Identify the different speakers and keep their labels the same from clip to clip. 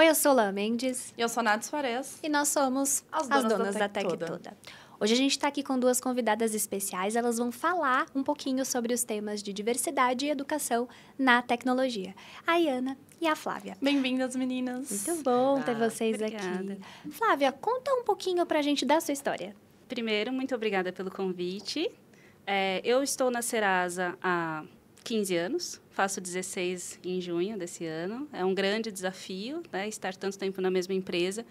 Speaker 1: Eu sou Lã Mendes.
Speaker 2: E eu sou Nath Fares.
Speaker 1: E nós somos as donas da Tech Toda. Hoje a gente está aqui com duas convidadas especiais. Elas vão falar um pouquinho sobre os temas de diversidade e educação na tecnologia. A Iana e a Flávia.
Speaker 2: Bem-vindas, meninas.
Speaker 1: Muito bom ter vocês aqui. Flávia, conta um pouquinho pra gente da sua história.
Speaker 3: Primeiro, muito obrigada pelo convite. Eu estou na Serasa há 15 anos, faço 16 em junho desse ano. É um grande desafio, né, estar tanto tempo na mesma empresa,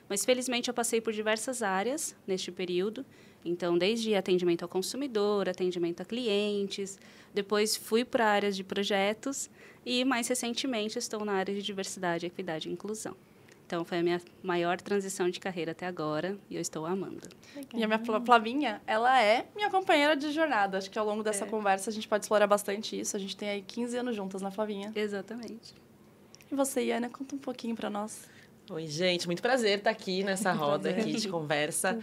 Speaker 3: mas felizmente eu passei por diversas áreas neste período. Então, desde atendimento ao consumidor, atendimento a clientes, depois fui para áreas de projetos e, mais recentemente, estou na área de diversidade, equidade e inclusão. Então, foi a minha maior transição de carreira até agora e eu estou amando.
Speaker 2: Legal. E a minha Flavinha, ela é minha companheira de jornada. Acho que ao longo dessa conversa a gente pode explorar bastante isso. A gente tem aí 15 anos juntas, né, Flavinha?
Speaker 3: Exatamente.
Speaker 2: E você, Iana, conta um pouquinho para nós.
Speaker 4: Oi, gente. Muito prazer estar aqui nessa roda aqui de conversa.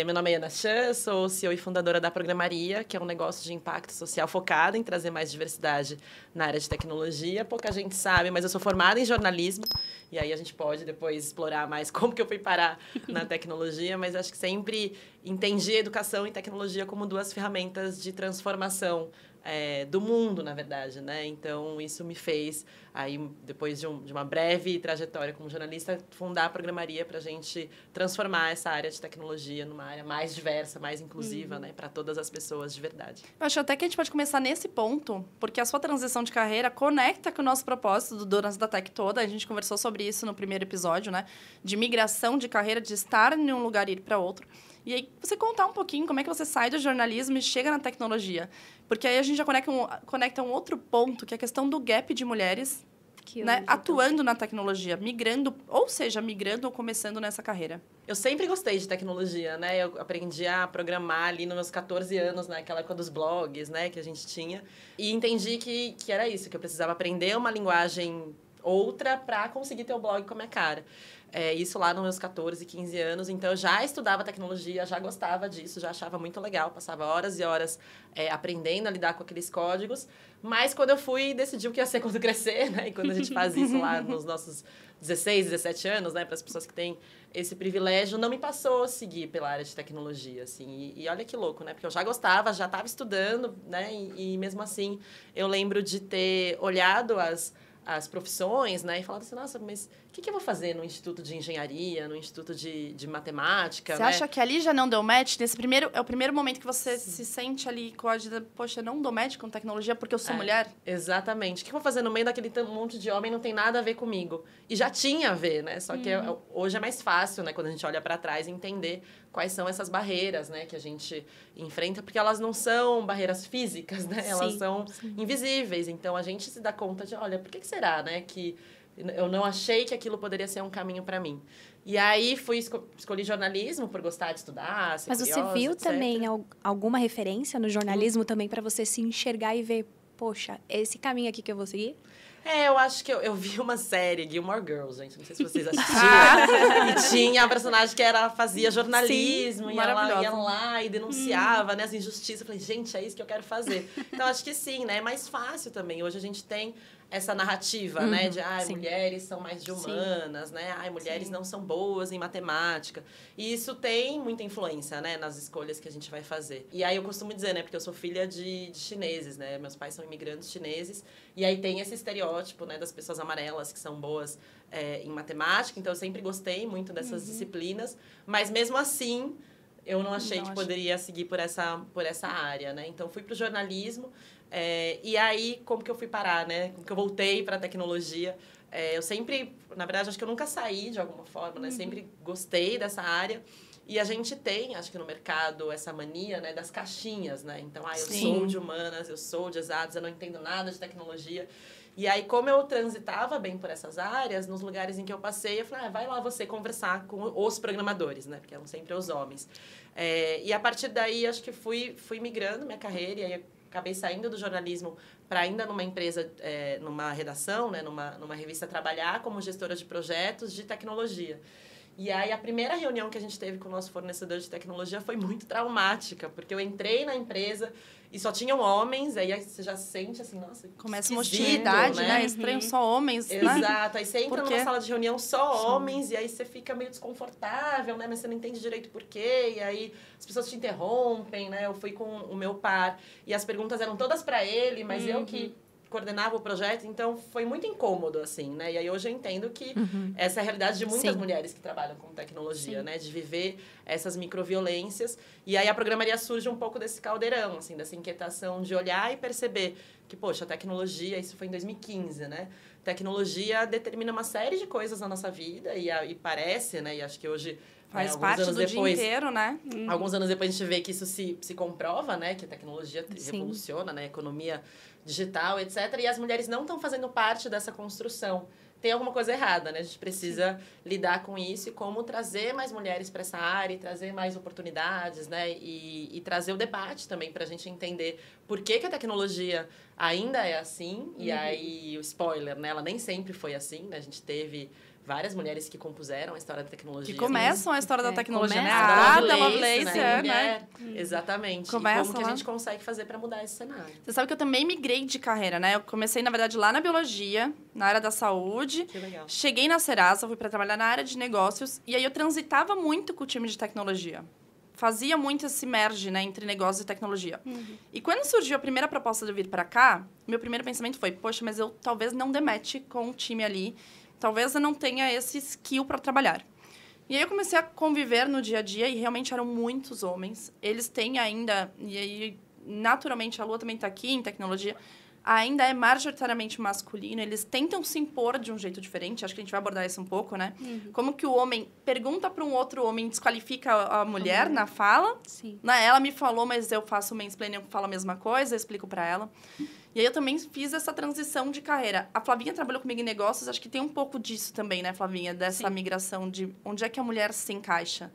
Speaker 4: Meu nome é Ana Chan, sou CEO e fundadora da Programaria, que é um negócio de impacto social focado em trazer mais diversidade na área de tecnologia. Pouca gente sabe, mas eu sou formada em jornalismo. E aí a gente pode depois explorar mais como que eu fui parar na tecnologia. Mas acho que sempre entendi a educação e tecnologia como duas ferramentas de transformação do mundo, na verdade, né? Então, isso me fez, aí, depois de uma breve trajetória como jornalista, fundar a Programaria para a gente transformar essa área de tecnologia numa área mais diversa, mais inclusiva, né? Para todas as pessoas de verdade.
Speaker 2: Eu acho até que a gente pode começar nesse ponto, porque a sua transição de carreira conecta com o nosso propósito do Donas da Tech Toda. A gente conversou sobre isso no primeiro episódio, né? De migração de carreira, de estar em um lugar e ir para outro. E aí, você contar um pouquinho como é que você sai do jornalismo e chega na tecnologia. Porque aí a gente já conecta um outro ponto, que é a questão do gap de mulheres, né, atuando na tecnologia, migrando ou começando nessa carreira.
Speaker 4: Eu sempre gostei de tecnologia, né? Eu aprendi a programar ali nos meus 14 anos, naquela época dos blogs, né, que a gente tinha. E entendi que era isso, que eu precisava aprender uma linguagem outra para conseguir ter o blog com a minha cara. Isso lá nos meus 14, 15 anos. Então, eu já estudava tecnologia, já gostava disso, já achava muito legal. Passava horas e horas aprendendo a lidar com aqueles códigos. Mas, quando eu fui, decidi o que ia ser quando crescer, né? E quando a gente faz isso lá nos nossos 16, 17 anos, né? Para as pessoas que têm esse privilégio, não me passou a seguir pela área de tecnologia, assim. E olha que louco, né? Porque eu já gostava, já estava estudando, né? E mesmo assim, eu lembro de ter olhado as profissões, né? E falado assim, nossa, mas o que eu vou fazer no Instituto de Engenharia, no Instituto de Matemática,
Speaker 2: Você acha que ali já não deu match? É o primeiro momento que você se sente ali coagida, poxa, não dou match com tecnologia porque eu sou mulher?
Speaker 4: Exatamente. O que eu vou fazer no meio daquele monte de homem não tem nada a ver comigo. E já tinha a ver, né? Só que hoje é mais fácil, né? Quando a gente olha para trás, entender quais são essas barreiras, né? Que a gente enfrenta, porque elas não são barreiras físicas, né? Elas são invisíveis. Então, a gente se dá conta de, olha, por que será, né? Que eu não achei que aquilo poderia ser um caminho para mim. E aí, escolhi jornalismo por gostar de estudar, ser curiosa,
Speaker 1: você viu
Speaker 4: etc.
Speaker 1: também alguma referência no jornalismo também para você se enxergar e ver, poxa, esse caminho aqui que eu vou seguir?
Speaker 4: Eu acho que eu vi uma série, Gilmore Girls, gente. Não sei se vocês assistiram. E tinha a personagem que fazia jornalismo.
Speaker 2: Sim,
Speaker 4: e ela ia lá e denunciava, né, as injustiças. Eu falei, gente, é isso que eu quero fazer. Então, acho que sim, né? É mais fácil também. Hoje a gente tem essa narrativa, né? De, mulheres são mais de humanas, né? Mulheres não são boas em matemática. E isso tem muita influência, né? Nas escolhas que a gente vai fazer. E aí, eu costumo dizer, né? Porque eu sou filha de chineses, né? Meus pais são imigrantes chineses. E aí, tem esse estereótipo, né? Das pessoas amarelas que são boas em matemática. Então, eu sempre gostei muito dessas disciplinas. Mas, mesmo assim, eu não achei que poderia seguir por essa área, né? Então, fui para o jornalismo. E aí, como que eu fui parar, né? Como que eu voltei para a tecnologia? Eu sempre, na verdade, acho que eu nunca saí de alguma forma, né? Sempre gostei dessa área. E a gente tem, acho que no mercado, essa mania, né, das caixinhas, né? Então, eu sou de humanas, eu sou de exatas, eu não entendo nada de tecnologia. E aí, como eu transitava bem por essas áreas, nos lugares em que eu passei, eu falei, vai lá você conversar com os programadores, né? Porque eram sempre os homens. E a partir daí, acho que fui migrando minha carreira, e aí acabei saindo do jornalismo para ainda numa empresa, numa redação, né, numa revista, trabalhar como gestora de projetos de tecnologia. E aí, a primeira reunião que a gente teve com o nosso fornecedor de tecnologia foi muito traumática, porque eu entrei na empresa e só tinham homens, aí você já sente assim, nossa,
Speaker 2: começa uma hostilidade, né? Estranho, só homens, né?
Speaker 4: Exato, aí você entra numa sala de reunião só homens, e aí você fica meio desconfortável, né? Mas você não entende direito por quê, e aí as pessoas te interrompem, né? Eu fui com o meu par, e as perguntas eram todas para ele, mas eu que coordenava o projeto, então foi muito incômodo, assim, né? E aí hoje eu entendo que essa é a realidade de muitas mulheres que trabalham com tecnologia, né? De viver essas microviolências. E aí a programaria surge um pouco desse caldeirão, assim, dessa inquietação de olhar e perceber que, poxa, a tecnologia, isso foi em 2015, né? Tecnologia determina uma série de coisas na nossa vida e parece, né? E acho que hoje...
Speaker 2: Faz parte do dia inteiro, né?
Speaker 4: Alguns anos depois a gente vê que isso se comprova, né? Que a tecnologia revoluciona, né? A economia digital, etc. E as mulheres não estão fazendo parte dessa construção. Tem alguma coisa errada, né? A gente precisa lidar com isso e como trazer mais mulheres para essa área e trazer mais oportunidades, né? E trazer o debate também para a gente entender por que a tecnologia ainda é assim. E aí, o spoiler, né? Ela nem sempre foi assim, né? A gente teve várias mulheres que compuseram a história da tecnologia.
Speaker 2: Que começam a história da tecnologia, né?
Speaker 4: A
Speaker 2: Ada Lovelace,
Speaker 4: né? Exatamente.
Speaker 2: Começa
Speaker 4: e como que a gente consegue fazer para mudar esse cenário.
Speaker 2: Você sabe que eu também migrei de carreira, né? Eu comecei, na verdade, lá na biologia, na área da saúde.
Speaker 4: Que legal.
Speaker 2: Cheguei na Serasa, fui para trabalhar na área de negócios. E aí eu transitava muito com o time de tecnologia. Fazia muito esse merge, né, entre negócios e tecnologia. E quando surgiu a primeira proposta de eu vir para cá, meu primeiro pensamento foi, poxa, mas eu talvez não demete com o time ali. Talvez eu não tenha esse skill para trabalhar. E aí eu comecei a conviver no dia a dia e realmente eram muitos homens. Eles têm ainda, e aí naturalmente a Lua também está aqui em tecnologia, ainda é majoritariamente masculino. Eles tentam se impor de um jeito diferente. Acho que a gente vai abordar isso um pouco, né? Como que o homem pergunta para um outro homem, desqualifica a mulher na fala.
Speaker 3: Sim.
Speaker 2: Né? Ela me falou, mas eu faço mansplaining, eu falo a mesma coisa, eu explico para ela. E aí eu também fiz essa transição de carreira. A Flavinha trabalhou comigo em negócios, acho que tem um pouco disso também, né, Flavinha? Dessa migração de onde é que a mulher se encaixa.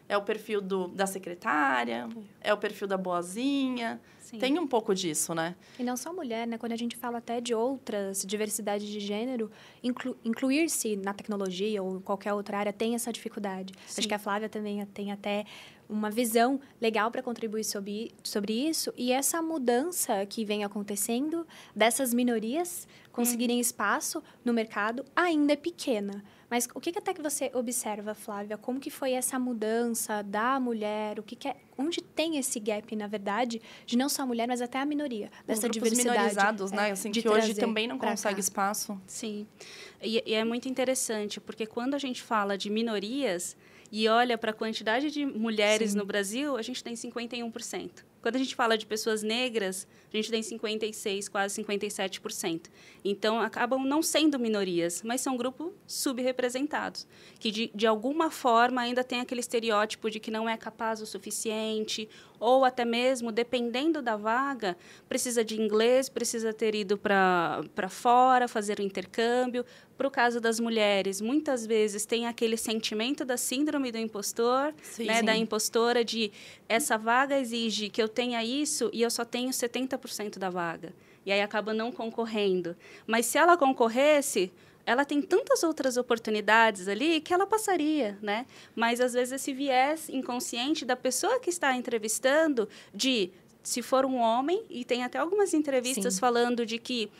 Speaker 2: É o perfil da secretária, é o perfil da boazinha. Sim. Tem um pouco disso, né?
Speaker 1: E não só mulher, né? Quando a gente fala até de outras diversidades de gênero, incluir-se na tecnologia ou em qualquer outra área tem essa dificuldade. Sim. Acho que a Flávia também tem até uma visão legal para contribuir sobre isso. E essa mudança que vem acontecendo dessas minorias conseguirem espaço no mercado ainda é pequena. Mas o que até que você observa, Flávia? Como que foi essa mudança da mulher? Onde tem esse gap, na verdade, de não só a mulher, mas até a minoria, dessa diversidade.
Speaker 2: Minorizados, né? Assim, que hoje também não consegue espaço.
Speaker 3: Sim. E é muito interessante, porque quando a gente fala de minorias e olha para a quantidade de mulheres no Brasil, a gente tem 51%. Quando a gente fala de pessoas negras, a gente tem 56%, quase 57%. Então, acabam não sendo minorias, mas são grupos subrepresentados, que, de alguma forma, ainda tem aquele estereótipo de que não é capaz o suficiente, ou até mesmo, dependendo da vaga, precisa de inglês, precisa ter ido para fora, fazer o intercâmbio. Para o caso das mulheres, muitas vezes tem aquele sentimento da síndrome do impostor, né, da impostora, de essa vaga exige que eu tenha isso e eu só tenho 70% da vaga. E aí acaba não concorrendo. Mas se ela concorresse, ela tem tantas outras oportunidades ali que ela passaria, né? Mas, às vezes, esse viés inconsciente da pessoa que está entrevistando de, se for um homem, e tem até algumas entrevistas falando de que,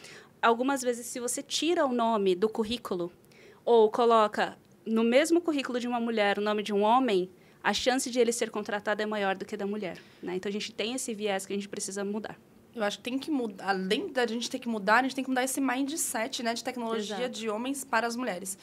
Speaker 3: algumas vezes, se você tira o nome do currículo ou coloca no mesmo currículo de uma mulher o nome de um homem, a chance de ele ser contratado é maior do que da mulher, né? Então, a gente tem esse viés que a gente precisa mudar.
Speaker 2: Eu acho que tem que mudar, além da gente ter que mudar, a gente tem que mudar esse mindset, né, de tecnologia. Exato. De homens para as mulheres.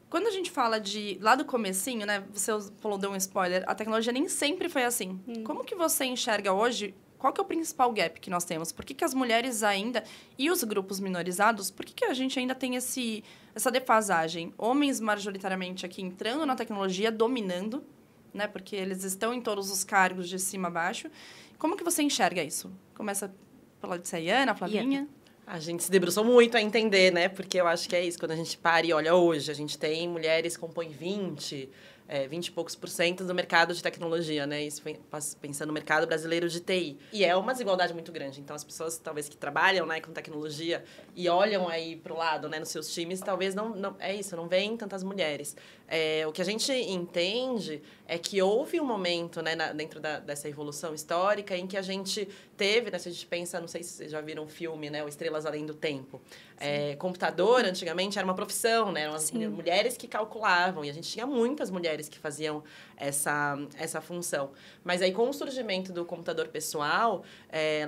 Speaker 2: Quando a gente fala lá do comecinho, né, você falou, deu um spoiler, a tecnologia nem sempre foi assim. Como que você enxerga hoje, qual que é o principal gap que nós temos? Por que as mulheres ainda, e os grupos minorizados, por que a gente ainda tem essa defasagem? Homens, majoritariamente, aqui entrando na tecnologia, dominando, né, porque eles estão em todos os cargos de cima a baixo. Como que você enxerga isso? Começa pela de Sayana, Flavinha.
Speaker 4: A gente se debruçou muito a entender, né? Porque eu acho que é isso. Quando a gente para e olha hoje, a gente tem mulheres que compõem 20, 20 e poucos % do mercado de tecnologia, né? Isso pensando no mercado brasileiro de TI. E é uma desigualdade muito grande. Então, as pessoas, talvez, que trabalham, né, com tecnologia e olham aí para o lado, né, nos seus times, talvez não veem tantas mulheres. O que a gente entende é que houve um momento, né, dentro dessa evolução histórica em que a gente teve, né, se a gente pensa, não sei se vocês já viram um filme, né, o Estrelas Além do Tempo. Computador, antigamente, era uma profissão, né? Eram as mulheres que calculavam. E a gente tinha muitas mulheres que faziam essa função. Mas aí, com o surgimento do computador pessoal,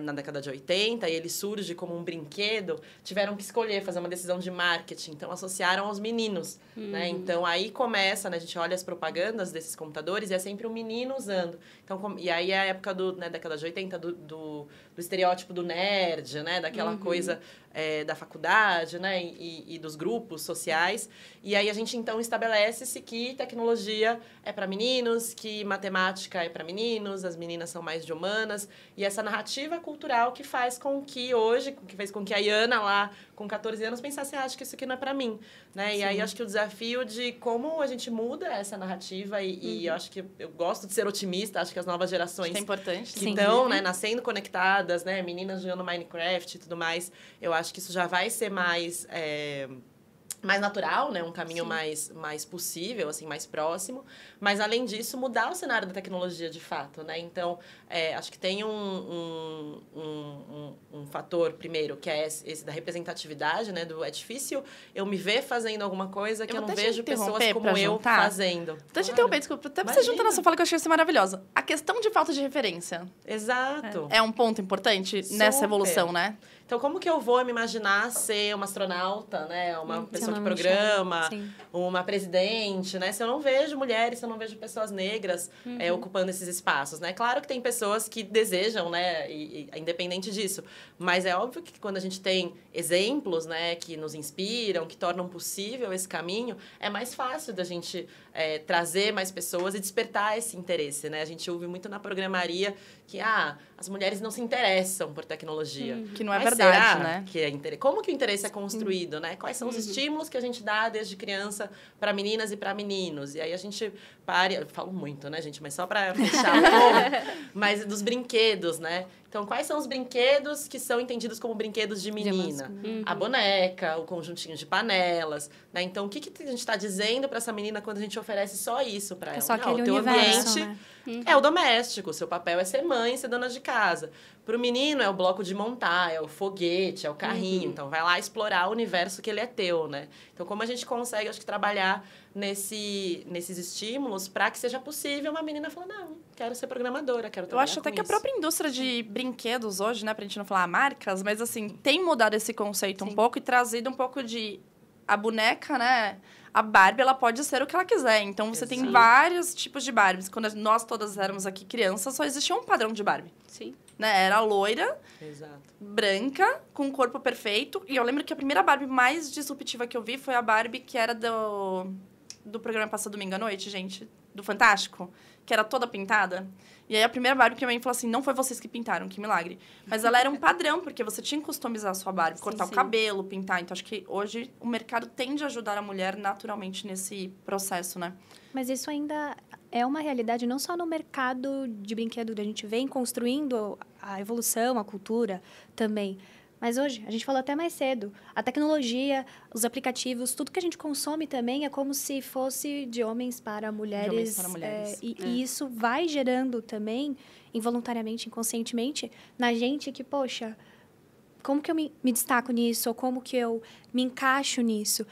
Speaker 4: na década de 80, e ele surge como um brinquedo, tiveram que escolher, fazer uma decisão de marketing. Então, associaram aos meninos, né? Então, aí começa, né? A gente olha as propagandas desses computadores e é sempre um menino usando. Então, e aí é a época né, década de 80, do estereótipo do nerd, né? Daquela coisa da faculdade, né? E dos grupos sociais. E aí a gente, então, estabelece-se que tecnologia é para meninos, que matemática é para meninos, as meninas são mais de humanas. E essa narrativa cultural que faz com que hoje, que fez com que a Iana lá, com 14 anos, pensasse, acho que isso aqui não é para mim, né? E aí acho que o desafio de como a gente muda essa narrativa e eu acho que eu gosto de ser otimista, acho que as novas gerações
Speaker 2: que é importante,
Speaker 4: que estão, né, nascendo conectadas, né, meninas jogando Minecraft e tudo mais, eu acho que isso já vai ser mais natural, né? Um caminho mais possível, assim, mais próximo. Mas, além disso, mudar o cenário da tecnologia, de fato, né? Então, acho que tem um fator, primeiro, que é esse da representatividade, né? É difícil eu me ver fazendo alguma coisa que eu não vejo pessoas como eu fazendo.
Speaker 2: Deixa eu te interromper, desculpa. Até você juntar na sua fala que eu achei isso maravilhosa. A questão de falta de referência.
Speaker 4: Exato.
Speaker 2: É um ponto importante nessa evolução, né?
Speaker 4: Então, como que eu vou me imaginar ser uma astronauta, né? Uma pessoa que programa, uma presidente, né? Se eu não vejo mulheres, se eu não vejo pessoas negras ocupando esses espaços, né? Claro que tem pessoas que desejam, né? E independente disso. Mas é óbvio que quando a gente tem exemplos, né? Que nos inspiram, que tornam possível esse caminho, é mais fácil da gente trazer mais pessoas e despertar esse interesse, né? A gente ouve muito na programaria que, as mulheres não se interessam por tecnologia.
Speaker 2: Que não é verdade, né?
Speaker 4: Que como que o interesse é construído, né? Quais são os estímulos que a gente dá desde criança para meninas e para meninos? E aí a gente eu falo muito, né, gente? Mas só para fechar um pouco. Mas dos brinquedos, né? Então, quais são os brinquedos que são entendidos como brinquedos de menina? A boneca, o conjuntinho de panelas, né? Então, o que a gente está dizendo para essa menina quando a gente oferece só isso para ela?
Speaker 1: Só aquele
Speaker 4: o teu
Speaker 1: universo,
Speaker 4: ambiente é o doméstico, o seu papel é ser mãe, ser dona de casa. Para o menino é o bloco de montar, é o foguete, é o carrinho. Então, vai lá explorar o universo que ele é teu, né? Então, como a gente consegue, acho que, trabalhar nesses estímulos para que seja possível uma menina falar, não, quero ser programadora, quero trabalhar.
Speaker 2: Eu acho até que a própria indústria de brinquedos hoje, né, pra gente não falar marcas, mas assim, tem mudado esse conceito um pouco e trazido um pouco de a boneca, né? A Barbie, ela pode ser o que ela quiser. Então, você tem vários tipos de Barbies. Quando nós todas éramos aqui crianças, só existia um padrão de Barbie.
Speaker 3: Sim.
Speaker 2: Né? Era loira, branca, com o corpo perfeito. E eu lembro que a primeira Barbie mais disruptiva que eu vi foi a Barbie que era do programa Passa Domingo à Noite, gente. Do Fantástico. Que era toda pintada. E aí, a primeira Barbie que a mãe falou assim, não foi vocês que pintaram, que milagre. Mas ela era um padrão, porque você tinha que customizar a sua Barbie, cortar o cabelo, pintar. Então, acho que hoje o mercado tende a ajudar a mulher naturalmente nesse processo, né?
Speaker 1: Mas isso ainda é uma realidade não só no mercado de brinquedo, a gente vem construindo a evolução, a cultura também. Mas hoje, a gente falou até mais cedo, a tecnologia, os aplicativos, tudo que a gente consome também é como se fosse de homens para mulheres.
Speaker 2: De homens para mulheres.
Speaker 1: E isso vai gerando também, involuntariamente, inconscientemente, na gente que, poxa, como que eu me destaco nisso? Ou como que eu me encaixo nisso?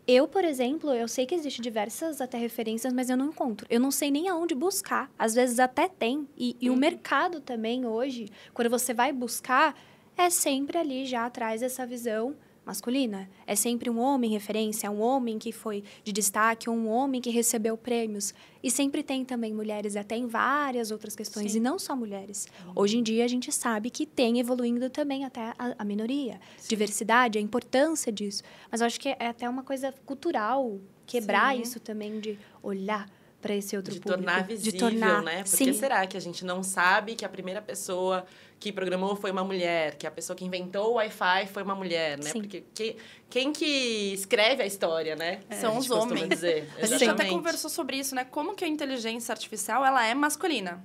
Speaker 1: Eu, por exemplo, eu sei que existem diversas até referências, mas eu não encontro. Eu não sei nem aonde buscar. Às vezes até tem. E o mercado também, hoje, quando você vai buscar, é sempre ali já atrás essa visão masculina. É sempre um homem referência, um homem que foi de destaque, um homem que recebeu prêmios. E sempre tem também mulheres, até em várias outras questões, e não só mulheres. Hoje em dia, a gente sabe que tem evoluindo também até a minoria. Diversidade, a importância disso. Mas eu acho que é até uma coisa cultural, quebrar isso também de olhar para esse outro público.
Speaker 4: Tornar visível, né? Por que será que a gente não sabe que a primeira pessoa que programou foi uma mulher, que a pessoa que inventou o Wi-Fi foi uma mulher, né? Sim. Porque quem que escreve a história, né?
Speaker 2: São os homens.
Speaker 4: Dizer.
Speaker 2: A gente até conversou sobre isso, né? Como que a inteligência artificial, ela é masculina.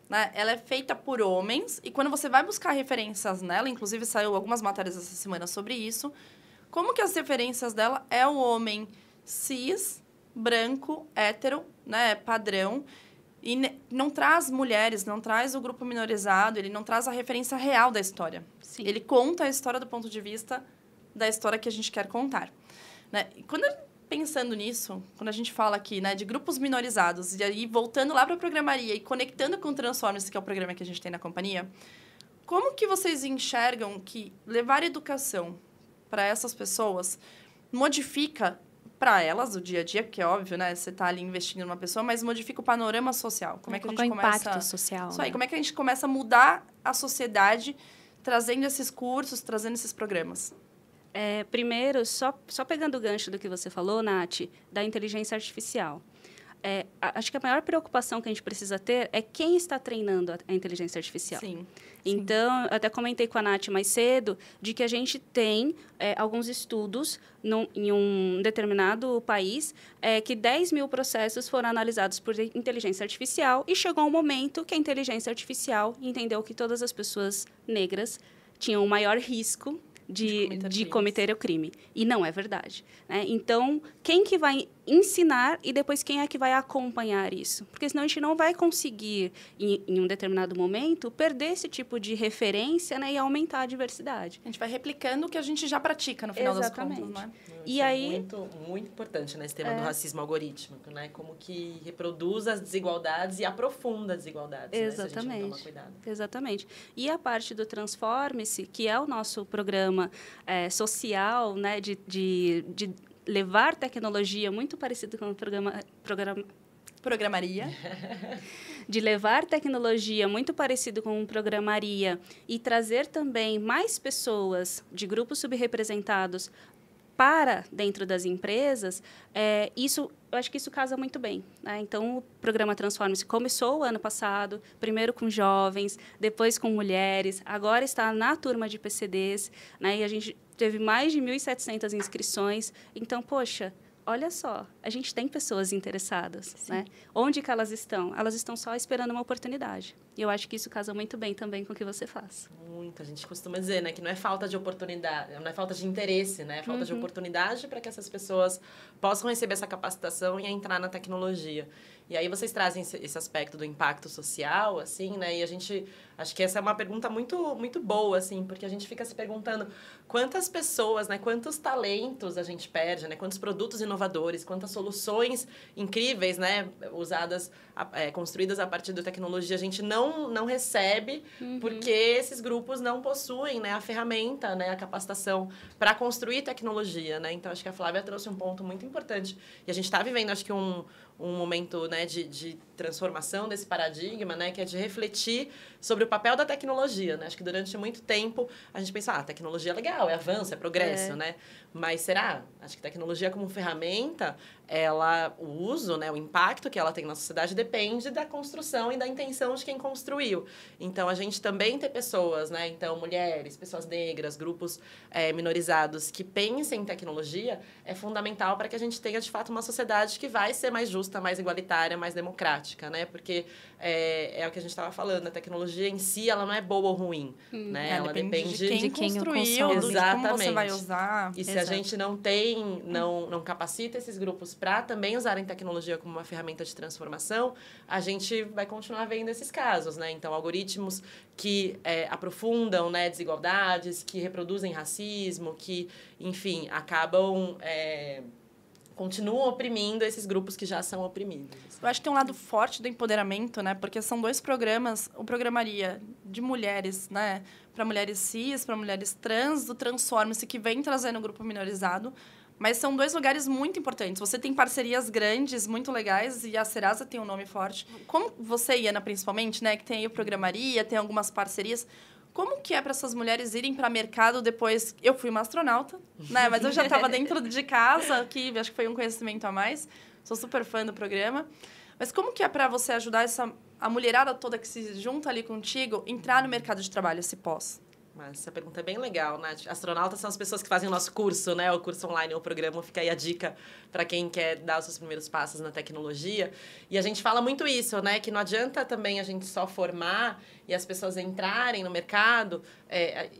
Speaker 2: Né? Ela é feita por homens, e quando você vai buscar referências nela, inclusive saiu algumas matérias essa semana sobre isso, como que as referências dela é o homem cis, branco, hétero, né? Padrão, e não traz mulheres, não traz o grupo minorizado, ele não traz a referência real da história.
Speaker 3: Sim.
Speaker 2: Ele conta a história do ponto de vista da história que a gente quer contar. Né? E pensando nisso, quando a gente fala aqui, né, de grupos minorizados, e aí voltando lá para a programaria e conectando com o Transformers, que é o programa que a gente tem na companhia, como que vocês enxergam que levar educação para essas pessoas modifica para elas o dia a dia, porque é óbvio, né? Você está ali investindo numa pessoa, mas modifica o panorama social. Como é que a gente começa...
Speaker 1: impacto social.
Speaker 2: Isso aí, como é que a gente começa a mudar a sociedade trazendo esses cursos, trazendo esses programas?
Speaker 3: Primeiro, só pegando o gancho do que você falou, Nath, da inteligência artificial. Acho que a maior preocupação que a gente precisa ter é quem está treinando a inteligência artificial.
Speaker 2: Sim.
Speaker 3: Então, eu até comentei com a Nath mais cedo de que a gente tem alguns estudos em um determinado país que 10 mil processos foram analisados por inteligência artificial e chegou um momento que a inteligência artificial entendeu que todas as pessoas negras tinham o maior risco de cometer o crime. E não é verdade. Né? Então, quem que vai ensinar e depois quem é que vai acompanhar isso? Porque senão a gente não vai conseguir, em um determinado momento, perder esse tipo de referência, né, e aumentar a diversidade.
Speaker 2: A gente vai replicando o que a gente já pratica, no final das contas, não é?
Speaker 3: E aí...
Speaker 4: muito, muito importante, né, esse tema do racismo algorítmico, né? Como que reproduz as desigualdades e aprofunda as desigualdades,
Speaker 3: exatamente.
Speaker 4: Né? Se a gente não tomar cuidado.
Speaker 3: Exatamente. E a parte do Transforme-se, que é o nosso programa social, né, de levar tecnologia, muito parecido com o
Speaker 2: programaria.
Speaker 3: De levar tecnologia muito parecido com programaria e trazer também mais pessoas de grupos subrepresentados para dentro das empresas, eu acho que isso casa muito bem. Né? Então, o programa Transforme-se começou o ano passado, primeiro com jovens, depois com mulheres, agora está na turma de PCDs, né? E a gente teve mais de 1.700 inscrições. Então, poxa, olha só, a gente tem pessoas interessadas. Né? Onde que elas estão? Elas estão só esperando uma oportunidade. E eu acho que isso casa muito bem também com o que você faz.
Speaker 4: Muito. A gente costuma dizer, né, que não é falta de oportunidade, não é falta de interesse, né? É falta de oportunidade para que essas pessoas possam receber essa capacitação e entrar na tecnologia. E aí vocês trazem esse aspecto do impacto social, assim, né? E a gente... Acho que essa é uma pergunta muito, muito boa, assim, porque a gente fica se perguntando quantas pessoas, né? Quantos talentos a gente perde, né? Quantos produtos inovadores, quantas soluções incríveis, né? Usadas, construídas a partir da tecnologia, a gente não recebe porque esses grupos não possuem, né? A ferramenta, né? A capacitação para construir tecnologia, né? Então, acho que a Flávia trouxe um ponto muito importante. E a gente está vivendo, acho que um momento, né, de transformação desse paradigma, né, que é de refletir sobre o papel da tecnologia, né? Acho que durante muito tempo a gente pensa, a tecnologia é legal, é avanço, é progresso, né? Mas será? Acho que tecnologia como ferramenta, o uso, né, o impacto que ela tem na sociedade depende da construção e da intenção de quem construiu. Então, a gente também ter pessoas, né, então, mulheres, pessoas negras, grupos minorizados que pensem em tecnologia é fundamental para que a gente tenha, de fato, uma sociedade que vai ser mais justa, mais igualitária, mais democrática, né? Porque é o que a gente estava falando, a tecnologia em si, ela não é boa ou ruim, né? Ela depende
Speaker 2: de quem construiu, de como você vai usar.
Speaker 4: E se a gente não capacita esses grupos para também usarem tecnologia como uma ferramenta de transformação, a gente vai continuar vendo esses casos, né? Então, algoritmos que aprofundam, né, desigualdades, que reproduzem racismo, que, enfim, acabam... continuam oprimindo esses grupos que já são oprimidos.
Speaker 2: Eu acho que tem um lado forte do empoderamento, né? Porque são 2 programas, o Programaria de mulheres, né? Para mulheres cis, para mulheres trans, do Transforme-se, que vem trazendo o grupo minorizado. Mas são 2 lugares muito importantes. Você tem parcerias grandes, muito legais, e a Serasa tem um nome forte. Como você e Ana, principalmente, né? Que tem aí o Programaria, tem algumas parcerias. Como que é para essas mulheres irem para mercado depois... Eu fui uma astronauta, né? Mas eu já estava dentro de casa, que acho que foi um conhecimento a mais. Sou super fã do programa. Mas como que é para você ajudar a mulherada toda que se junta ali contigo entrar no mercado de trabalho, esse pós?
Speaker 4: Mas essa pergunta é bem legal, né? Astronautas são as pessoas que fazem o nosso curso, né? O curso online, o programa. Fica aí a dica para quem quer dar os seus primeiros passos na tecnologia. E a gente fala muito isso, né? Que não adianta também a gente só formar e as pessoas entrarem no mercado.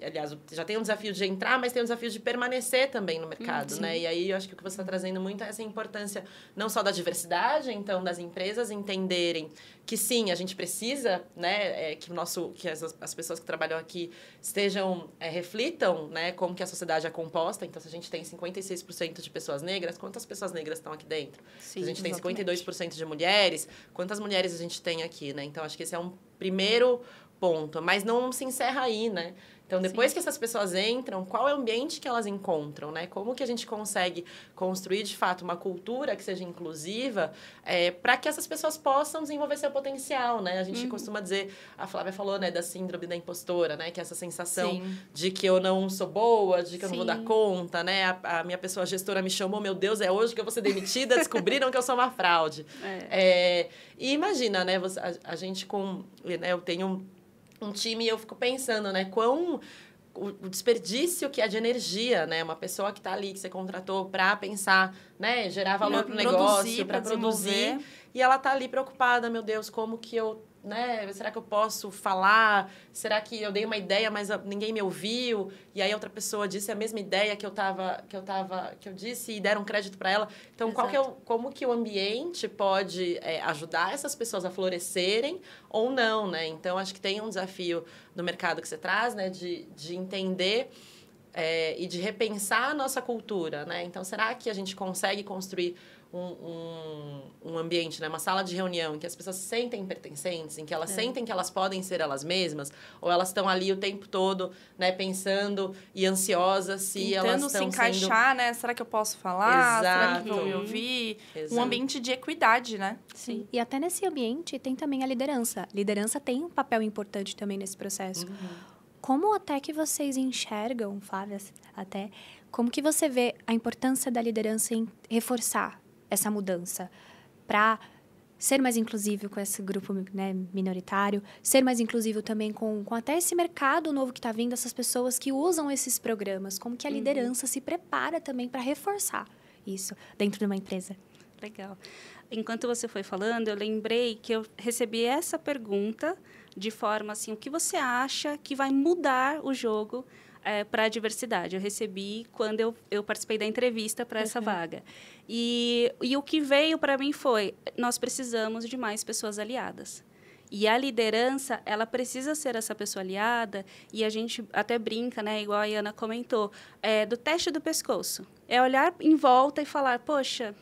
Speaker 4: Aliás, já tem um desafio de entrar, mas tem um desafio de permanecer também no mercado, né? E aí, eu acho que o que você está trazendo muito é essa importância não só da diversidade, então, das empresas entenderem que sim, a gente precisa, né? Que as pessoas que trabalham aqui reflitam, né? Como que a sociedade é composta. Então, se a gente tem 56% de pessoas negras, quantas pessoas negras estão aqui dentro? Sim, se a gente tem 52% de mulheres, quantas mulheres a gente tem aqui, né? Então, acho que esse é um primeiro ponto, mas não se encerra aí, né? Então, depois que essas pessoas entram, qual é o ambiente que elas encontram, né? Como que a gente consegue construir, de fato, uma cultura que seja inclusiva para que essas pessoas possam desenvolver seu potencial, né? A gente costuma dizer, a Flávia falou, né, da síndrome da impostora, né? Que é essa sensação de que eu não sou boa, de que eu não vou dar conta, né? A minha pessoa gestora me chamou, meu Deus, é hoje que eu vou ser demitida, descobriram que eu sou uma fraude. E imagina, né? A gente né, eu tenho um time e eu fico pensando, né, o desperdício que é de energia, né? Uma pessoa que está ali, que você contratou para pensar, né, gerar valor para o negócio, para produzir, e ela está ali preocupada, meu Deus, como que eu, né, será que eu posso falar? Será que eu dei uma ideia, mas ninguém me ouviu? E aí outra pessoa disse a mesma ideia que eu disse e deram crédito para ela. Então, como que o ambiente pode ajudar essas pessoas a florescerem ou não, né? Então, acho que tem um desafio no mercado que você traz, né, de entender e de repensar a nossa cultura, né? Então, será que a gente consegue construir um ambiente, né? Uma sala de reunião em que as pessoas se sentem pertencentes, em que elas sentem que elas podem ser elas mesmas, ou elas estão ali o tempo todo, né, pensando e ansiosas se elas estão
Speaker 2: se encaixar, né? Será que eu posso falar?
Speaker 4: Exato.
Speaker 2: Será que vão me ouvir? Exato. Um ambiente de equidade, né?
Speaker 1: Sim. E até nesse ambiente tem também a liderança. Liderança tem um papel importante também nesse processo. Como até que vocês enxergam, Flávia, até, como que você vê a importância da liderança em reforçar essa mudança para ser mais inclusivo com esse grupo, né, minoritário, ser mais inclusivo também com até esse mercado novo que está vindo, essas pessoas que usam esses programas, como que a liderança se prepara também para reforçar isso dentro de uma empresa?
Speaker 3: Legal. Enquanto você foi falando, eu lembrei que eu recebi essa pergunta de forma assim, o que você acha que vai mudar o jogo para a diversidade? Eu recebi quando eu participei da entrevista para essa vaga. E o que veio para mim foi, nós precisamos de mais pessoas aliadas. E a liderança, ela precisa ser essa pessoa aliada, e a gente até brinca, né, igual a Ana comentou, do teste do pescoço. É olhar em volta e falar, poxa,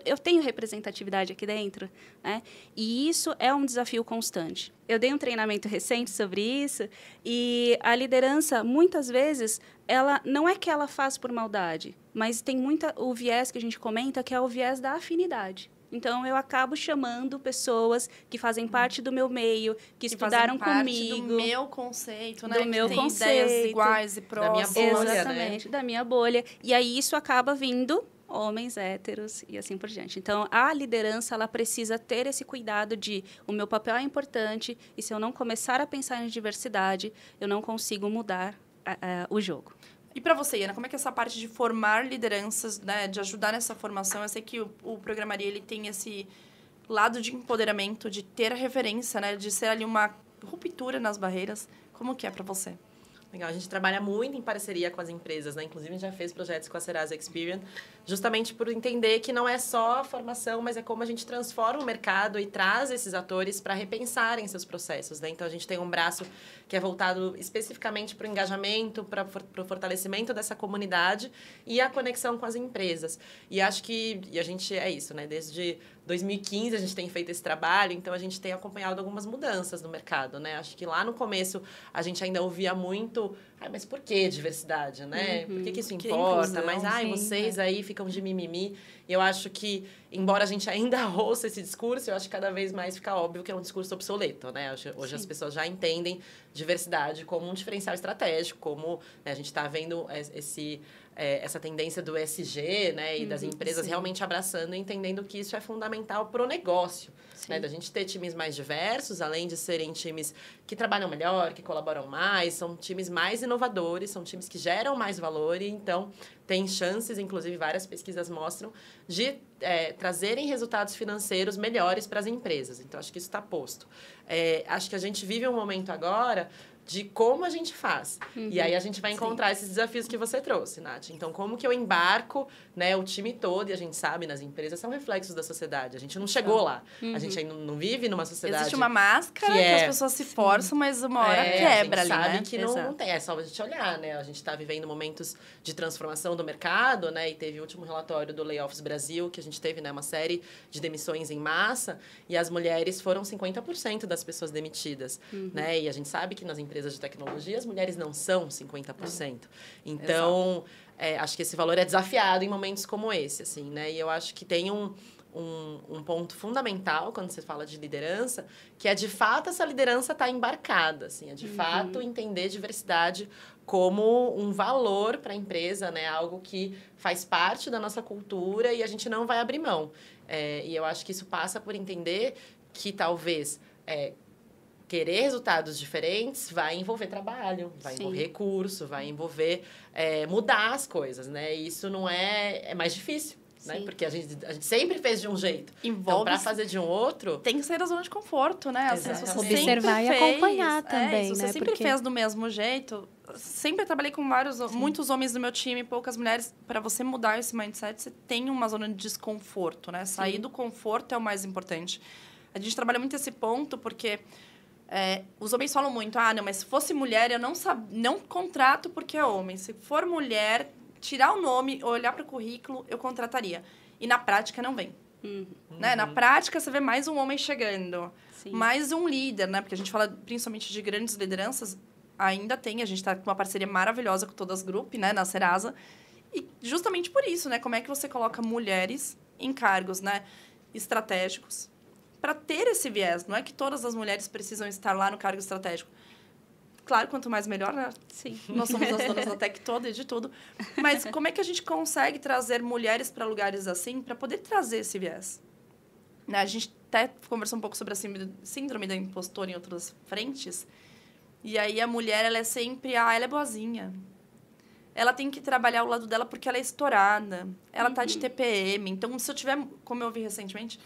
Speaker 3: eu tenho representatividade aqui dentro, né? E isso é um desafio constante. Eu dei um treinamento recente sobre isso e a liderança, muitas vezes, ela não é que ela faz por maldade, mas tem o viés que a gente comenta, que é o viés da afinidade. Então, eu acabo chamando pessoas que fazem parte do meu meio, que estudaram comigo.
Speaker 2: Do meu conceito, né?
Speaker 3: Do meu
Speaker 2: tem
Speaker 3: conceito.
Speaker 2: Ideias iguais e próximas.
Speaker 4: Da minha bolha,
Speaker 3: Exatamente,
Speaker 4: né?
Speaker 3: Da minha bolha. E aí, isso acaba vindo homens héteros e assim por diante. Então, a liderança, ela precisa ter esse cuidado de o meu papel é importante e se eu não começar a pensar em diversidade, eu não consigo mudar o jogo.
Speaker 2: E para você, Ana, como é que essa parte de formar lideranças, né, de ajudar nessa formação? Eu sei que o Programaria, ele tem esse lado de empoderamento, de ter a referência, né, de ser ali uma ruptura nas barreiras. Como que é para você?
Speaker 4: Legal, a gente trabalha muito em parceria com as empresas, né? Inclusive, a gente já fez projetos com a Serasa Experience, justamente por entender que não é só a formação, mas é como a gente transforma o mercado e traz esses atores para repensarem seus processos, né? Então, a gente tem um braço que é voltado especificamente para o engajamento, para o fortalecimento dessa comunidade e a conexão com as empresas. E acho que a gente é isso, né? Desde 2015 a gente tem feito esse trabalho, então a gente tem acompanhado algumas mudanças no mercado, né? Acho que lá no começo a gente ainda ouvia muito, mas por que diversidade, né? Por que isso importa? Mas, vocês aí ficam de mimimi. E eu acho que, embora a gente ainda ouça esse discurso, eu acho que cada vez mais fica óbvio que é um discurso obsoleto, né? Hoje as pessoas já entendem diversidade como um diferencial estratégico, como, né, a gente está vendo essa tendência do ESG, né, e das empresas realmente abraçando e entendendo que isso é fundamental para o negócio, né, da gente ter times mais diversos, além de serem times que trabalham melhor, que colaboram mais, são times mais inovadores, são times que geram mais valor e, então, tem chances, inclusive várias pesquisas mostram, de trazerem resultados financeiros melhores para as empresas. Então, acho que isso está posto. Acho que a gente vive um momento agora de como a gente faz. E aí a gente vai encontrar esses desafios que você trouxe, Nath. Então, como que eu embarco, né, o time todo, e a gente sabe, nas empresas, são reflexos da sociedade. A gente não chegou lá. A gente ainda não vive numa sociedade...
Speaker 2: Existe uma máscara que as pessoas se forçam, mas uma hora quebra ali, né?
Speaker 4: A gente sabe que não tem. É só a gente olhar, né? A gente está vivendo momentos de transformação do mercado, né? E teve o último relatório do Layoffs Brasil, que a gente teve, né, uma série de demissões em massa, e as mulheres foram 50% das pessoas demitidas, né? E a gente sabe que nas empresas de tecnologia, as mulheres não são 50%. Então, acho que esse valor é desafiado em momentos como esse, assim, né? E eu acho que tem um ponto fundamental quando você fala de liderança, que é, de fato, essa liderança estar embarcada, assim, é, de fato, entender diversidade como um valor para a empresa, né? Algo que faz parte da nossa cultura e a gente não vai abrir mão. E eu acho que isso passa por entender que, talvez... querer resultados diferentes vai envolver trabalho, vai envolver recurso, vai envolver mudar as coisas, né? E isso não é mais difícil, né? Porque a gente sempre fez de um jeito. Então, para fazer de um outro...
Speaker 2: Tem que sair da zona de conforto, né?
Speaker 1: Observar e acompanhar também,
Speaker 2: se você
Speaker 1: né?
Speaker 2: sempre fez do mesmo jeito... Sempre trabalhei com muitos homens no meu time, poucas mulheres. Para você mudar esse mindset, você tem uma zona de desconforto, né? Sair do conforto é o mais importante. A gente trabalha muito esse ponto porque... os homens falam muito, não, mas se fosse mulher, eu não contrato porque é homem. Se for mulher, tirar o nome, olhar para o currículo, eu contrataria. E na prática não vem. Né? Na prática, você vê mais um homem chegando. Mais um líder, né? Porque a gente fala principalmente de grandes lideranças, ainda tem. A gente está com uma parceria maravilhosa com todas as grupos, né? Na Serasa. E justamente por isso, né? Como é que você coloca mulheres em cargos, né, estratégicos, para ter esse viés. Não é que todas as mulheres precisam estar lá no cargo estratégico. Claro, quanto mais melhor, né?
Speaker 3: Sim.
Speaker 2: Nós somos as donas da tech toda e de tudo. Mas como é que a gente consegue trazer mulheres para lugares assim, para poder trazer esse viés? Né? A gente até conversou um pouco sobre a síndrome da impostora em outras frentes. E aí a mulher, ela é sempre... ela é boazinha. Ela tem que trabalhar ao lado dela porque ela é estourada. Ela tá de TPM. Então, se eu tiver... Como eu vi recentemente...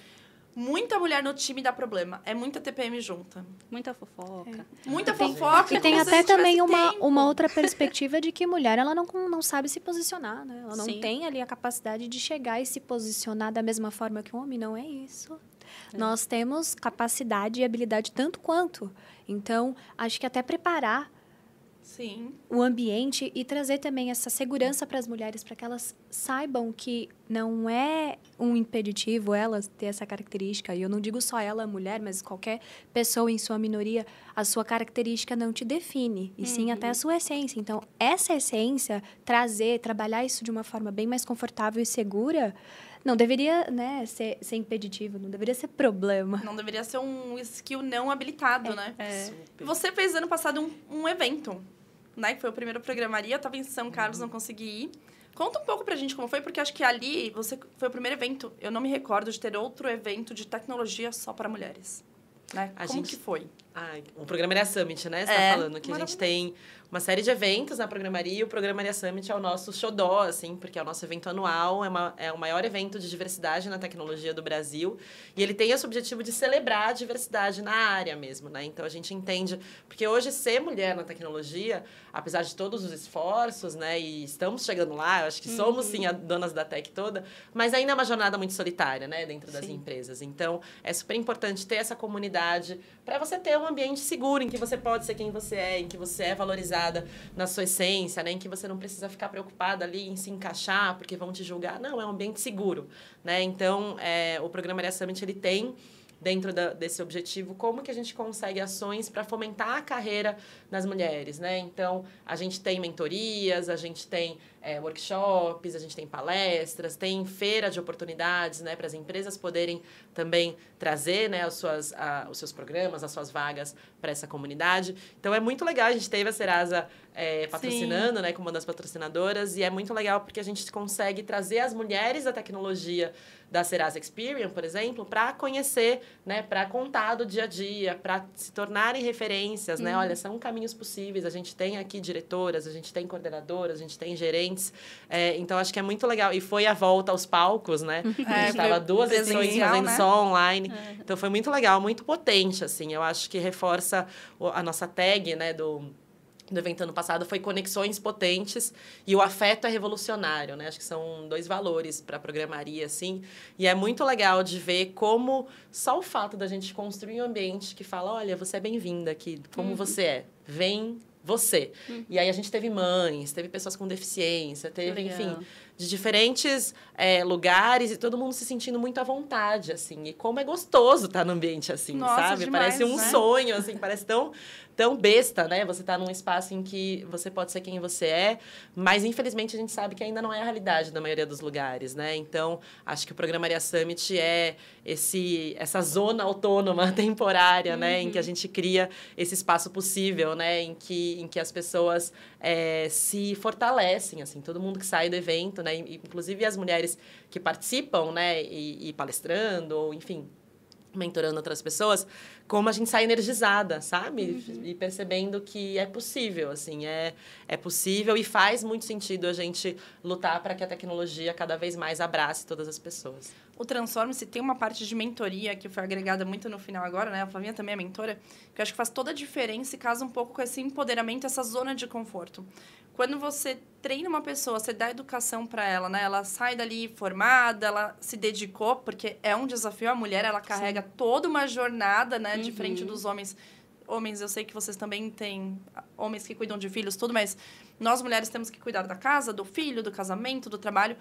Speaker 2: Muita mulher no time dá problema. É muita TPM junta.
Speaker 3: Muita fofoca.
Speaker 2: Muita fofoca.
Speaker 1: E tem até também uma outra perspectiva de que mulher, ela não sabe se posicionar, né? Ela não tem ali a capacidade de chegar e se posicionar da mesma forma que o homem. Não é isso. Nós temos capacidade e habilidade tanto quanto. Então, acho que até preparar o ambiente e trazer também essa segurança para as mulheres, para que elas saibam que não é um impeditivo elas ter essa característica. E eu não digo só ela, mulher, mas qualquer pessoa em sua minoria, a sua característica não te define, e sim até a sua essência. Então, essa essência, trabalhar isso de uma forma bem mais confortável e segura, não deveria, né, ser impeditivo, não deveria ser problema.
Speaker 2: Não deveria ser um skill não habilitado, né? Você fez ano passado um evento, né? Que foi o primeiro Programaria. Eu estava em São Carlos, não consegui ir. Conta um pouco pra gente como foi, porque acho que ali foi o primeiro evento. Eu não me recordo de ter outro evento de tecnologia só para mulheres. Né? Como que foi?
Speaker 4: O Programaria Summit, né? Você tá falando que a gente tem uma série de eventos na Programaria, e o Programaria Summit é o nosso xodó, assim, porque é o nosso evento anual, é o maior evento de diversidade na tecnologia do Brasil, e ele tem esse objetivo de celebrar a diversidade na área mesmo, né? Então, a gente entende... Porque hoje, ser mulher na tecnologia, apesar de todos os esforços, né? E estamos chegando lá, eu acho que somos, sim, as donas da tech toda, mas ainda é uma jornada muito solitária, né? Dentro das empresas. Então, é super importante ter essa comunidade para você ter um ambiente seguro, em que você pode ser quem você é, em que você é valorizada na sua essência, né? Em que você não precisa ficar preocupada ali em se encaixar, porque vão te julgar. Não, é um ambiente seguro, né? Então, o Programaria Summit, ele tem dentro desse objetivo, como que a gente consegue ações para fomentar a carreira das mulheres, né? Então, a gente tem mentorias, a gente tem workshops, a gente tem palestras, tem feira de oportunidades, né, para as empresas poderem também trazer, né, os seus programas, as suas vagas para essa comunidade. Então, é muito legal. A gente teve a Serasa patrocinando, né, como uma das patrocinadoras, e é muito legal porque a gente consegue trazer as mulheres da tecnologia da Serasa Experience, por exemplo, para conhecer, né, para contar do dia a dia, para se tornarem referências, né? Olha, são caminhos possíveis. A gente tem aqui diretoras, a gente tem coordenadoras, a gente tem gerentes. Então, acho que é muito legal. E foi a volta aos palcos, né? A gente estava 2 edições fazendo, né, só online. Então, foi muito legal, muito potente, assim. Eu acho que reforça a nossa tag, né, do evento ano passado, foi conexões potentes e o afeto é revolucionário, né? Acho que são 2 valores para a programaria, assim. E é muito legal de ver como só o fato da gente construir um ambiente que fala, olha, você é bem-vinda aqui, como você é. Vem você. E aí a gente teve mães, teve pessoas com deficiência, teve, enfim, de diferentes lugares e todo mundo se sentindo muito à vontade, assim. E como é gostoso estar num ambiente assim,
Speaker 2: nossa,
Speaker 4: sabe?
Speaker 2: demais,
Speaker 4: parece um sonho, assim, parece tão besta, né? Você tá num espaço em que você pode ser quem você é, mas infelizmente a gente sabe que ainda não é a realidade da maioria dos lugares, né? Então, acho que o Programaria Summit é essa zona autônoma temporária, né? Em que a gente cria esse espaço possível, né? Em que as pessoas se fortalecem, assim. Todo mundo que sai do evento, né? Inclusive as mulheres que participam, né? E palestrando, ou enfim, mentorando outras pessoas, como a gente sai energizada, sabe? E percebendo que é possível, assim, é possível e faz muito sentido a gente lutar para que a tecnologia cada vez mais abrace todas as pessoas.
Speaker 2: O Transforme-se tem uma parte de mentoria que foi agregada muito no final agora, né? A Flavinha também é mentora, que eu acho que faz toda a diferença e casa um pouco com esse empoderamento, essa zona de conforto. Quando você treina uma pessoa, você dá educação para ela, né? Ela sai dali formada, ela se dedicou, porque é um desafio. A mulher, ela carrega toda uma jornada, né? Diferente dos homens. Homens, eu sei que vocês também têm homens que cuidam de filhos, tudo, mas nós mulheres temos que cuidar da casa, do filho, do casamento, do trabalho.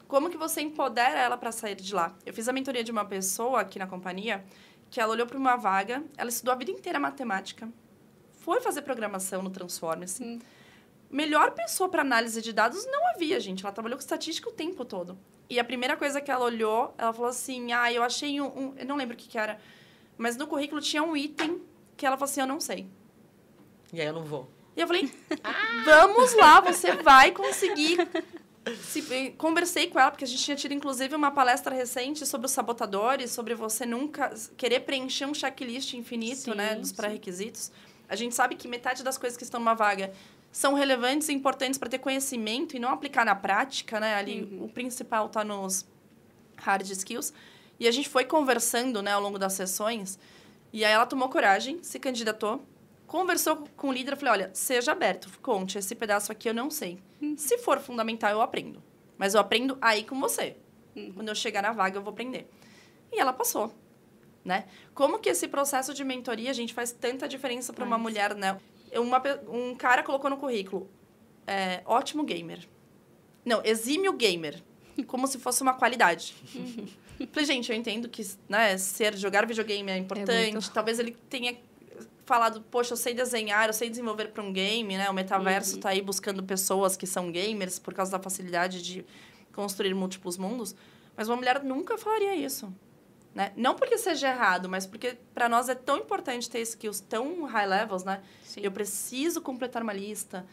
Speaker 2: Como que você empodera ela para sair de lá? Eu fiz a mentoria de uma pessoa aqui na companhia que ela olhou para uma vaga, ela estudou a vida inteira matemática, foi fazer programação no Transforme-se. Melhor pessoa para análise de dados não havia, gente. Ela trabalhou com estatística o tempo todo. E a primeira coisa que ela olhou, ela falou assim, eu achei eu não lembro o que era, mas no currículo tinha um item que ela falou assim, eu não sei.
Speaker 4: E aí eu não vou.
Speaker 2: E eu falei, vamos lá, você vai conseguir. Conversei com ela, porque a gente tinha tido, inclusive, uma palestra recente sobre os sabotadores, sobre você nunca querer preencher um checklist infinito, né, dos pré-requisitos. A gente sabe que metade das coisas que estão numa vaga são relevantes e importantes para ter conhecimento e não aplicar na prática, né? Ali, o principal está nos hard skills. E a gente foi conversando, né, ao longo das sessões. E aí ela tomou coragem, se candidatou, conversou com o líder e falei, olha, seja aberto, conte, esse pedaço aqui eu não sei. Se for fundamental, eu aprendo. Mas eu aprendo aí com você. Quando eu chegar na vaga, eu vou aprender. E ela passou, né? Como que esse processo de mentoria, gente, faz tanta diferença para uma mulher, né? Um cara colocou no currículo, ótimo gamer. Não, exímio gamer. Como se fosse uma qualidade. Falei, gente, eu entendo que, né, jogar videogame é importante. Talvez ele tenha falado, poxa, eu sei desenhar, eu sei desenvolver para um game, né? O metaverso tá aí buscando pessoas que são gamers por causa da facilidade de construir múltiplos mundos. Mas uma mulher nunca falaria isso, né? Não porque seja errado, mas porque para nós é tão importante ter skills tão high levels, né? Sim. Eu preciso completar uma lista,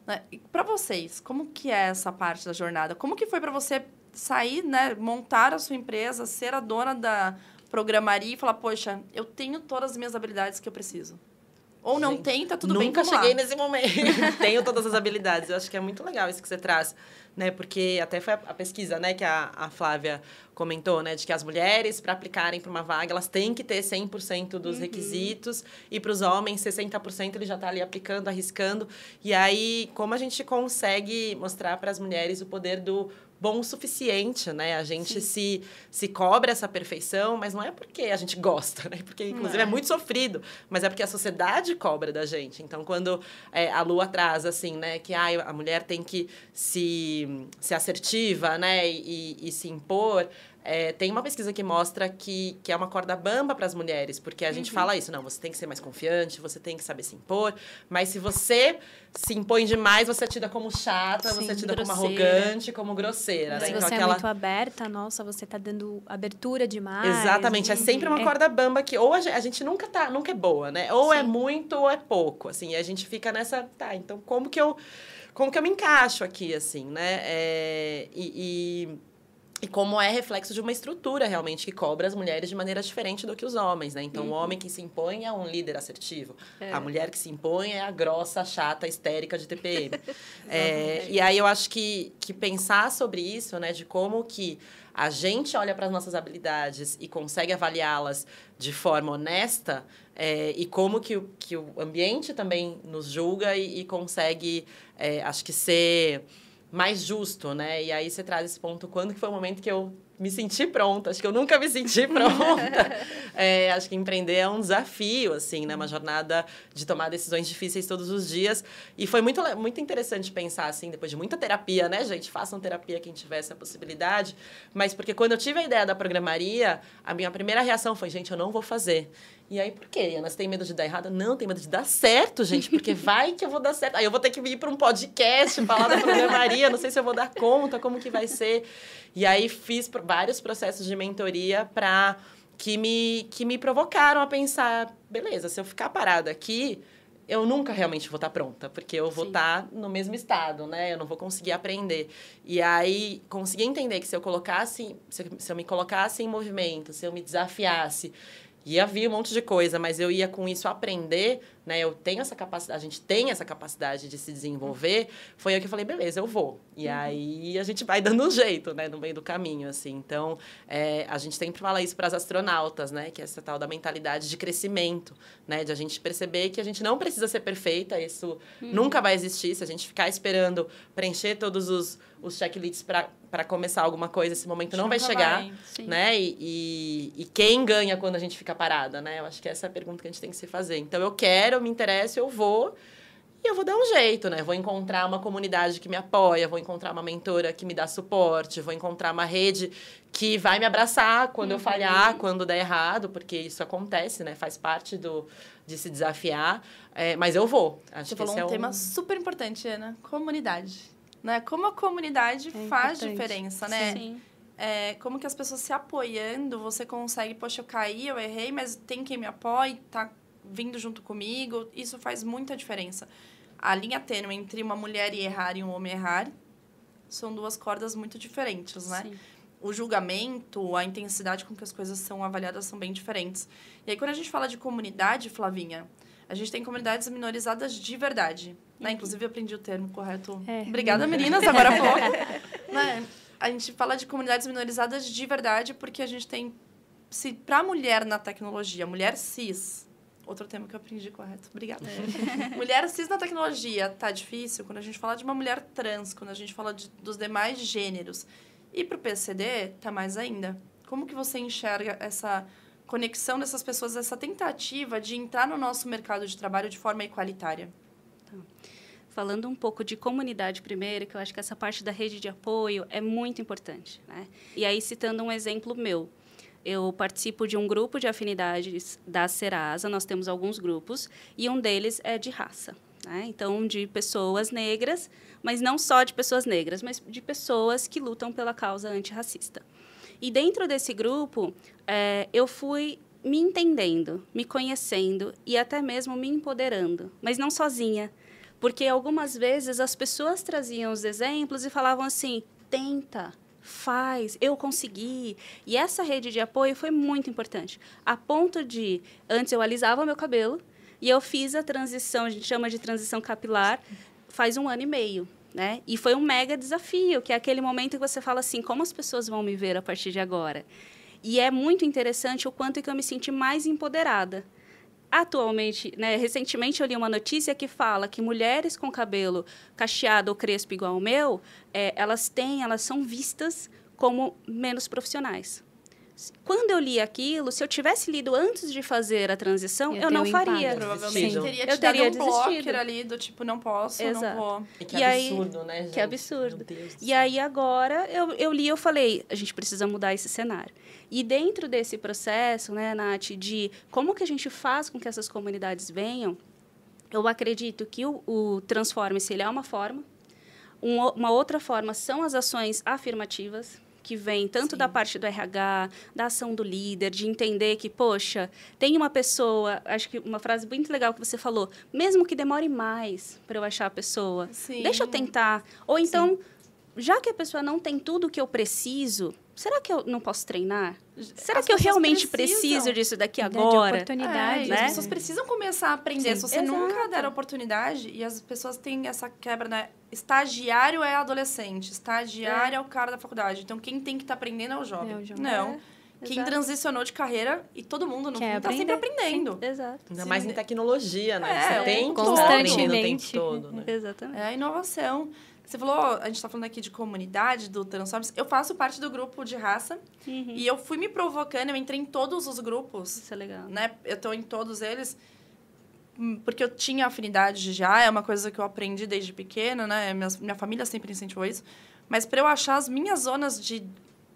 Speaker 2: né? E para vocês, como que é essa parte da jornada? Como que foi para você sair, né, montar a sua empresa, ser a dona da programaria e falar, poxa, eu tenho todas as minhas habilidades que eu preciso? Ou não tem, tá tudo bem,
Speaker 4: nunca cheguei nesse momento. Tenho todas as habilidades. Eu acho que é muito legal isso que você traz, né? Porque até foi a pesquisa, né, que a Flávia comentou, né, de que as mulheres, para aplicarem para uma vaga, elas têm que ter 100% dos requisitos, e para os homens, 60% ele já está ali aplicando, arriscando. E aí, como a gente consegue mostrar para as mulheres o poder do bom o suficiente, né? A gente se cobra essa perfeição, mas não é porque a gente gosta, né? Porque, inclusive, é muito sofrido, mas é porque a sociedade cobra da gente. Então, quando a Lua traz, assim, né? Que a mulher tem que se assertiva, né? E se impor, tem uma pesquisa que mostra que é uma corda bamba para as mulheres, porque a gente fala isso, não, você tem que ser mais confiante, você tem que saber se impor, mas se você se impõe demais, você é tida como chata, você é tida como arrogante, como grosseira.
Speaker 1: Se
Speaker 4: né?
Speaker 1: você
Speaker 4: então,
Speaker 1: é muito aberta, nossa, você tá dando abertura demais.
Speaker 4: Exatamente, é sempre uma corda bamba que ou a gente nunca é boa, né? Ou é muito ou é pouco, assim, e a gente fica nessa, tá, então como que eu me encaixo aqui, assim, né? E como é reflexo de uma estrutura, realmente, que cobra as mulheres de maneira diferente do que os homens, né? Então, o homem que se impõe é um líder assertivo. A mulher que se impõe é a grossa, chata, histérica de TPM. E aí, eu acho que pensar sobre isso, né? De como que a gente olha para as nossas habilidades e consegue avaliá-las de forma honesta, e como que o ambiente também nos julga e consegue, acho que ser mais justo, né? E aí você traz esse ponto, quando que foi o momento que eu me senti pronta? Acho que eu nunca me senti pronta. Acho que empreender é um desafio, assim, né? Uma jornada de tomar decisões difíceis todos os dias. E foi muito, muito interessante pensar, assim, depois de muita terapia, né, gente? Façam terapia quem tiver essa possibilidade. Mas porque quando eu tive a ideia da programaria, a minha primeira reação foi, gente, eu não vou fazer. E aí, por quê? Ana, você tem medo de dar errado? Não, tem medo de dar certo, gente, porque vai que eu vou dar certo. Aí eu vou ter que ir para um podcast, falar da programaria, não sei se eu vou dar conta, como que vai ser. E aí, fiz vários processos de mentoria que me provocaram a pensar, beleza, se eu ficar parada aqui, eu nunca realmente vou estar pronta, porque eu vou estar no mesmo estado, né? Eu não vou conseguir aprender. E aí, consegui entender que se eu me colocasse em movimento, se eu me desafiasse, ia vir um monte de coisa, mas eu ia com isso aprender, né? Eu tenho essa capacidade, a gente tem essa capacidade de se desenvolver. Foi aí que eu falei, beleza, eu vou. E aí a gente vai dando um jeito, né? No meio do caminho, assim. Então, a gente sempre fala isso para as astronautas, né? Que é essa tal da mentalidade de crescimento, né? De a gente perceber que a gente não precisa ser perfeita, isso nunca vai existir. Se a gente ficar esperando preencher todos os checklists para começar alguma coisa, esse momento não vai chegar, né? E quem ganha quando a gente fica parada, né? Eu acho que essa é a pergunta que a gente tem que se fazer. Então, eu quero, eu me interesso, eu vou... E eu vou dar um jeito, né? Vou encontrar uma comunidade que me apoia, vou encontrar uma mentora que me dá suporte, vou encontrar uma rede que vai me abraçar quando eu falhar, quando der errado, porque isso acontece, né? Faz parte de se desafiar. Mas eu vou. Acho
Speaker 2: Você
Speaker 4: que
Speaker 2: falou um tema super importante, Ana. Comunidade. Né? Como a comunidade faz diferença, né?
Speaker 3: Sim.
Speaker 2: Como que as pessoas se apoiando, você consegue, poxa, eu caí, eu errei, mas tem quem me apoie, tá vindo junto comigo, isso faz muita diferença. A linha tênue entre uma mulher errar e um homem errar são duas cordas muito diferentes, né? Sim. O julgamento, a intensidade com que as coisas são avaliadas são bem diferentes. E aí, quando a gente fala de comunidade, Flavinha, a gente tem comunidades minorizadas de verdade. Né? Inclusive, eu aprendi o termo correto. Obrigada, meninas, agora há pouco. Né? A gente fala de comunidades minorizadas de verdade porque a gente tem... Para a mulher na tecnologia, mulher cis... Outro tema que eu aprendi correto. Obrigada. Mulher cis na tecnologia tá difícil quando a gente fala de uma mulher trans, quando a gente fala dos demais gêneros. E para o PCD, tá mais ainda. Como que você enxerga essa conexão dessas pessoas, essa tentativa de entrar no nosso mercado de trabalho de forma igualitária?
Speaker 3: Tá. Falando um pouco de comunidade primeiro, que eu acho que essa parte da rede de apoio é muito importante, né? E aí, citando um exemplo meu, eu participo de um grupo de afinidades da Serasa, nós temos alguns grupos, e um deles é de raça, né? Então, de pessoas negras, mas não só de pessoas negras, mas de pessoas que lutam pela causa antirracista. E dentro desse grupo, eu fui me entendendo, me conhecendo e até mesmo me empoderando, mas não sozinha, porque algumas vezes as pessoas traziam os exemplos e falavam assim, tenta, faz, eu consegui. E essa rede de apoio foi muito importante. A ponto de, antes eu alisava meu cabelo e eu fiz a transição, a gente chama de transição capilar, faz 1 ano e meio. Né? E foi um mega desafio, que é aquele momento que você fala assim, como as pessoas vão me ver a partir de agora? E é muito interessante o quanto que eu me senti mais empoderada. Atualmente, né, recentemente eu li uma notícia que fala que mulheres com cabelo cacheado ou crespo igual ao meu, elas são vistas como menos profissionais. quando eu li aquilo, se eu tivesse lido antes de fazer a transição, eu não faria.
Speaker 2: Provavelmente teria te dado um blocker ali do tipo, não posso, não vou.
Speaker 4: E que absurdo, né, gente?
Speaker 3: Que absurdo.
Speaker 4: Meu Deus do
Speaker 3: E
Speaker 4: céu.
Speaker 3: aí, agora, eu li e eu falei, a gente precisa mudar esse cenário. E dentro desse processo, né, Nath, de como que a gente faz com que essas comunidades venham, eu acredito que o Transforme-se, ele é uma forma. Uma outra forma são as ações afirmativas, que vem tanto da parte do RH, da ação do líder, de entender que, poxa, tem uma pessoa, acho que uma frase muito legal que você falou, mesmo que demore mais para eu achar a pessoa, deixa eu tentar. Ou então, já que a pessoa não tem tudo o que eu preciso, será que eu não posso treinar? Será que eu realmente preciso disso daqui agora?
Speaker 1: De oportunidade,
Speaker 2: né? As pessoas precisam começar a aprender. Se você
Speaker 3: Exato.
Speaker 2: nunca der oportunidade, e as pessoas têm essa quebra, né? Estagiário é adolescente, estagiário é o cara da faculdade. Então, quem tem que estar aprendendo é o jovem. Não. Quem transicionou de carreira e todo mundo no fundo está sempre aprendendo.
Speaker 3: Exato.
Speaker 4: Ainda mais em tecnologia, né? Você tem que
Speaker 1: constantemente.
Speaker 4: estar aprendendo o tempo todo, né?
Speaker 3: Exatamente.
Speaker 2: É a inovação. Você falou, a gente está falando aqui de comunidade, do Transformers. Eu faço parte do grupo de raça. E eu fui me provocando, eu entrei em todos os grupos.
Speaker 3: Isso é legal.
Speaker 2: Né? Eu estou em todos eles, porque eu tinha afinidade já, é uma coisa que eu aprendi desde pequena, né? Minha família sempre incentivou isso. Mas para eu achar as minhas zonas de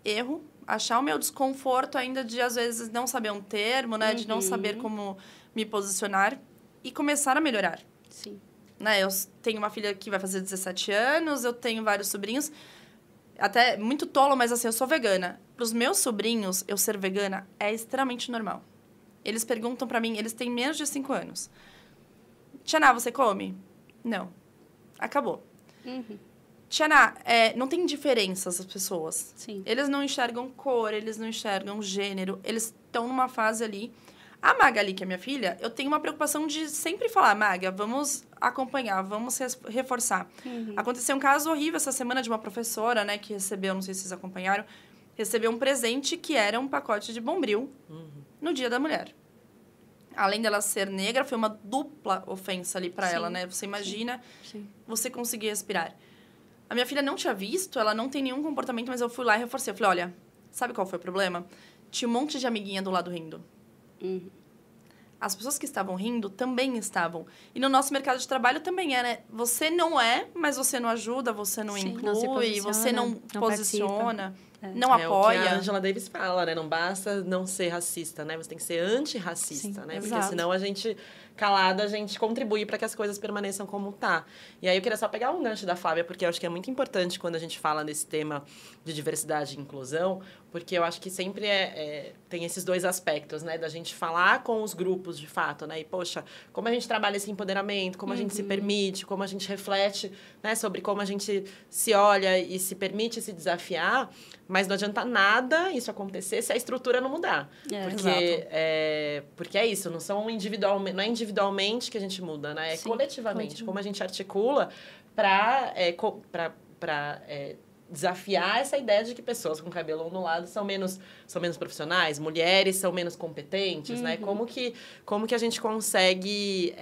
Speaker 2: erro, achar o meu desconforto ainda de, às vezes, não saber um termo, né? De não saber como me posicionar e começar a melhorar.
Speaker 3: Sim.
Speaker 2: Né? Eu tenho uma filha que vai fazer 17 anos, eu tenho vários sobrinhos, até muito tolo, mas assim, eu sou vegana. Para os meus sobrinhos, eu ser vegana é extremamente normal. Eles perguntam para mim, eles têm menos de 5 anos. Tiana, você come? Não. Acabou. Tiana, não tem diferenças as pessoas.
Speaker 3: Sim.
Speaker 2: Eles não enxergam cor, eles não enxergam gênero, eles estão numa fase ali. A Magali, que é minha filha, eu tenho uma preocupação de sempre falar, Maga, vamos acompanhar, vamos reforçar. Aconteceu um caso horrível essa semana de uma professora, né, que recebeu, não sei se vocês acompanharam, recebeu um presente que era um pacote de Bombril no Dia da Mulher. Além dela ser negra, foi uma dupla ofensa ali para ela, né? Você imagina você conseguir respirar. A minha filha não tinha visto, ela não tem nenhum comportamento, mas eu fui lá e reforcei. Eu falei, olha, sabe qual foi o problema? Tinha um monte de amiguinha do lado rindo. As pessoas que estavam rindo também estavam. E no nosso mercado de trabalho também é, né? Você não é, mas você não ajuda, você não inclui, você não posiciona, não apoia.
Speaker 4: É o que a Angela Davis fala, né? Não basta não ser racista, né? Você tem que ser antirracista, né? Porque senão a gente, calado, a gente contribui para que as coisas permaneçam como tá. E aí eu queria só pegar um gancho da Flávia, porque eu acho que é muito importante quando a gente fala nesse tema de diversidade e inclusão, porque eu acho que sempre tem esses dois aspectos, né? Da gente falar com os grupos, de fato, né? E, poxa, como a gente trabalha esse empoderamento, como a gente se permite, como a gente reflete, né? Sobre como a gente se olha e se permite se desafiar, mas não adianta nada isso acontecer se a estrutura não mudar. Porque é isso, não é individualmente que a gente muda, né? É coletivamente. Como a gente articula para desafiar essa ideia de que pessoas com cabelo ondulado são menos profissionais, mulheres são menos competentes, né? Como que a gente consegue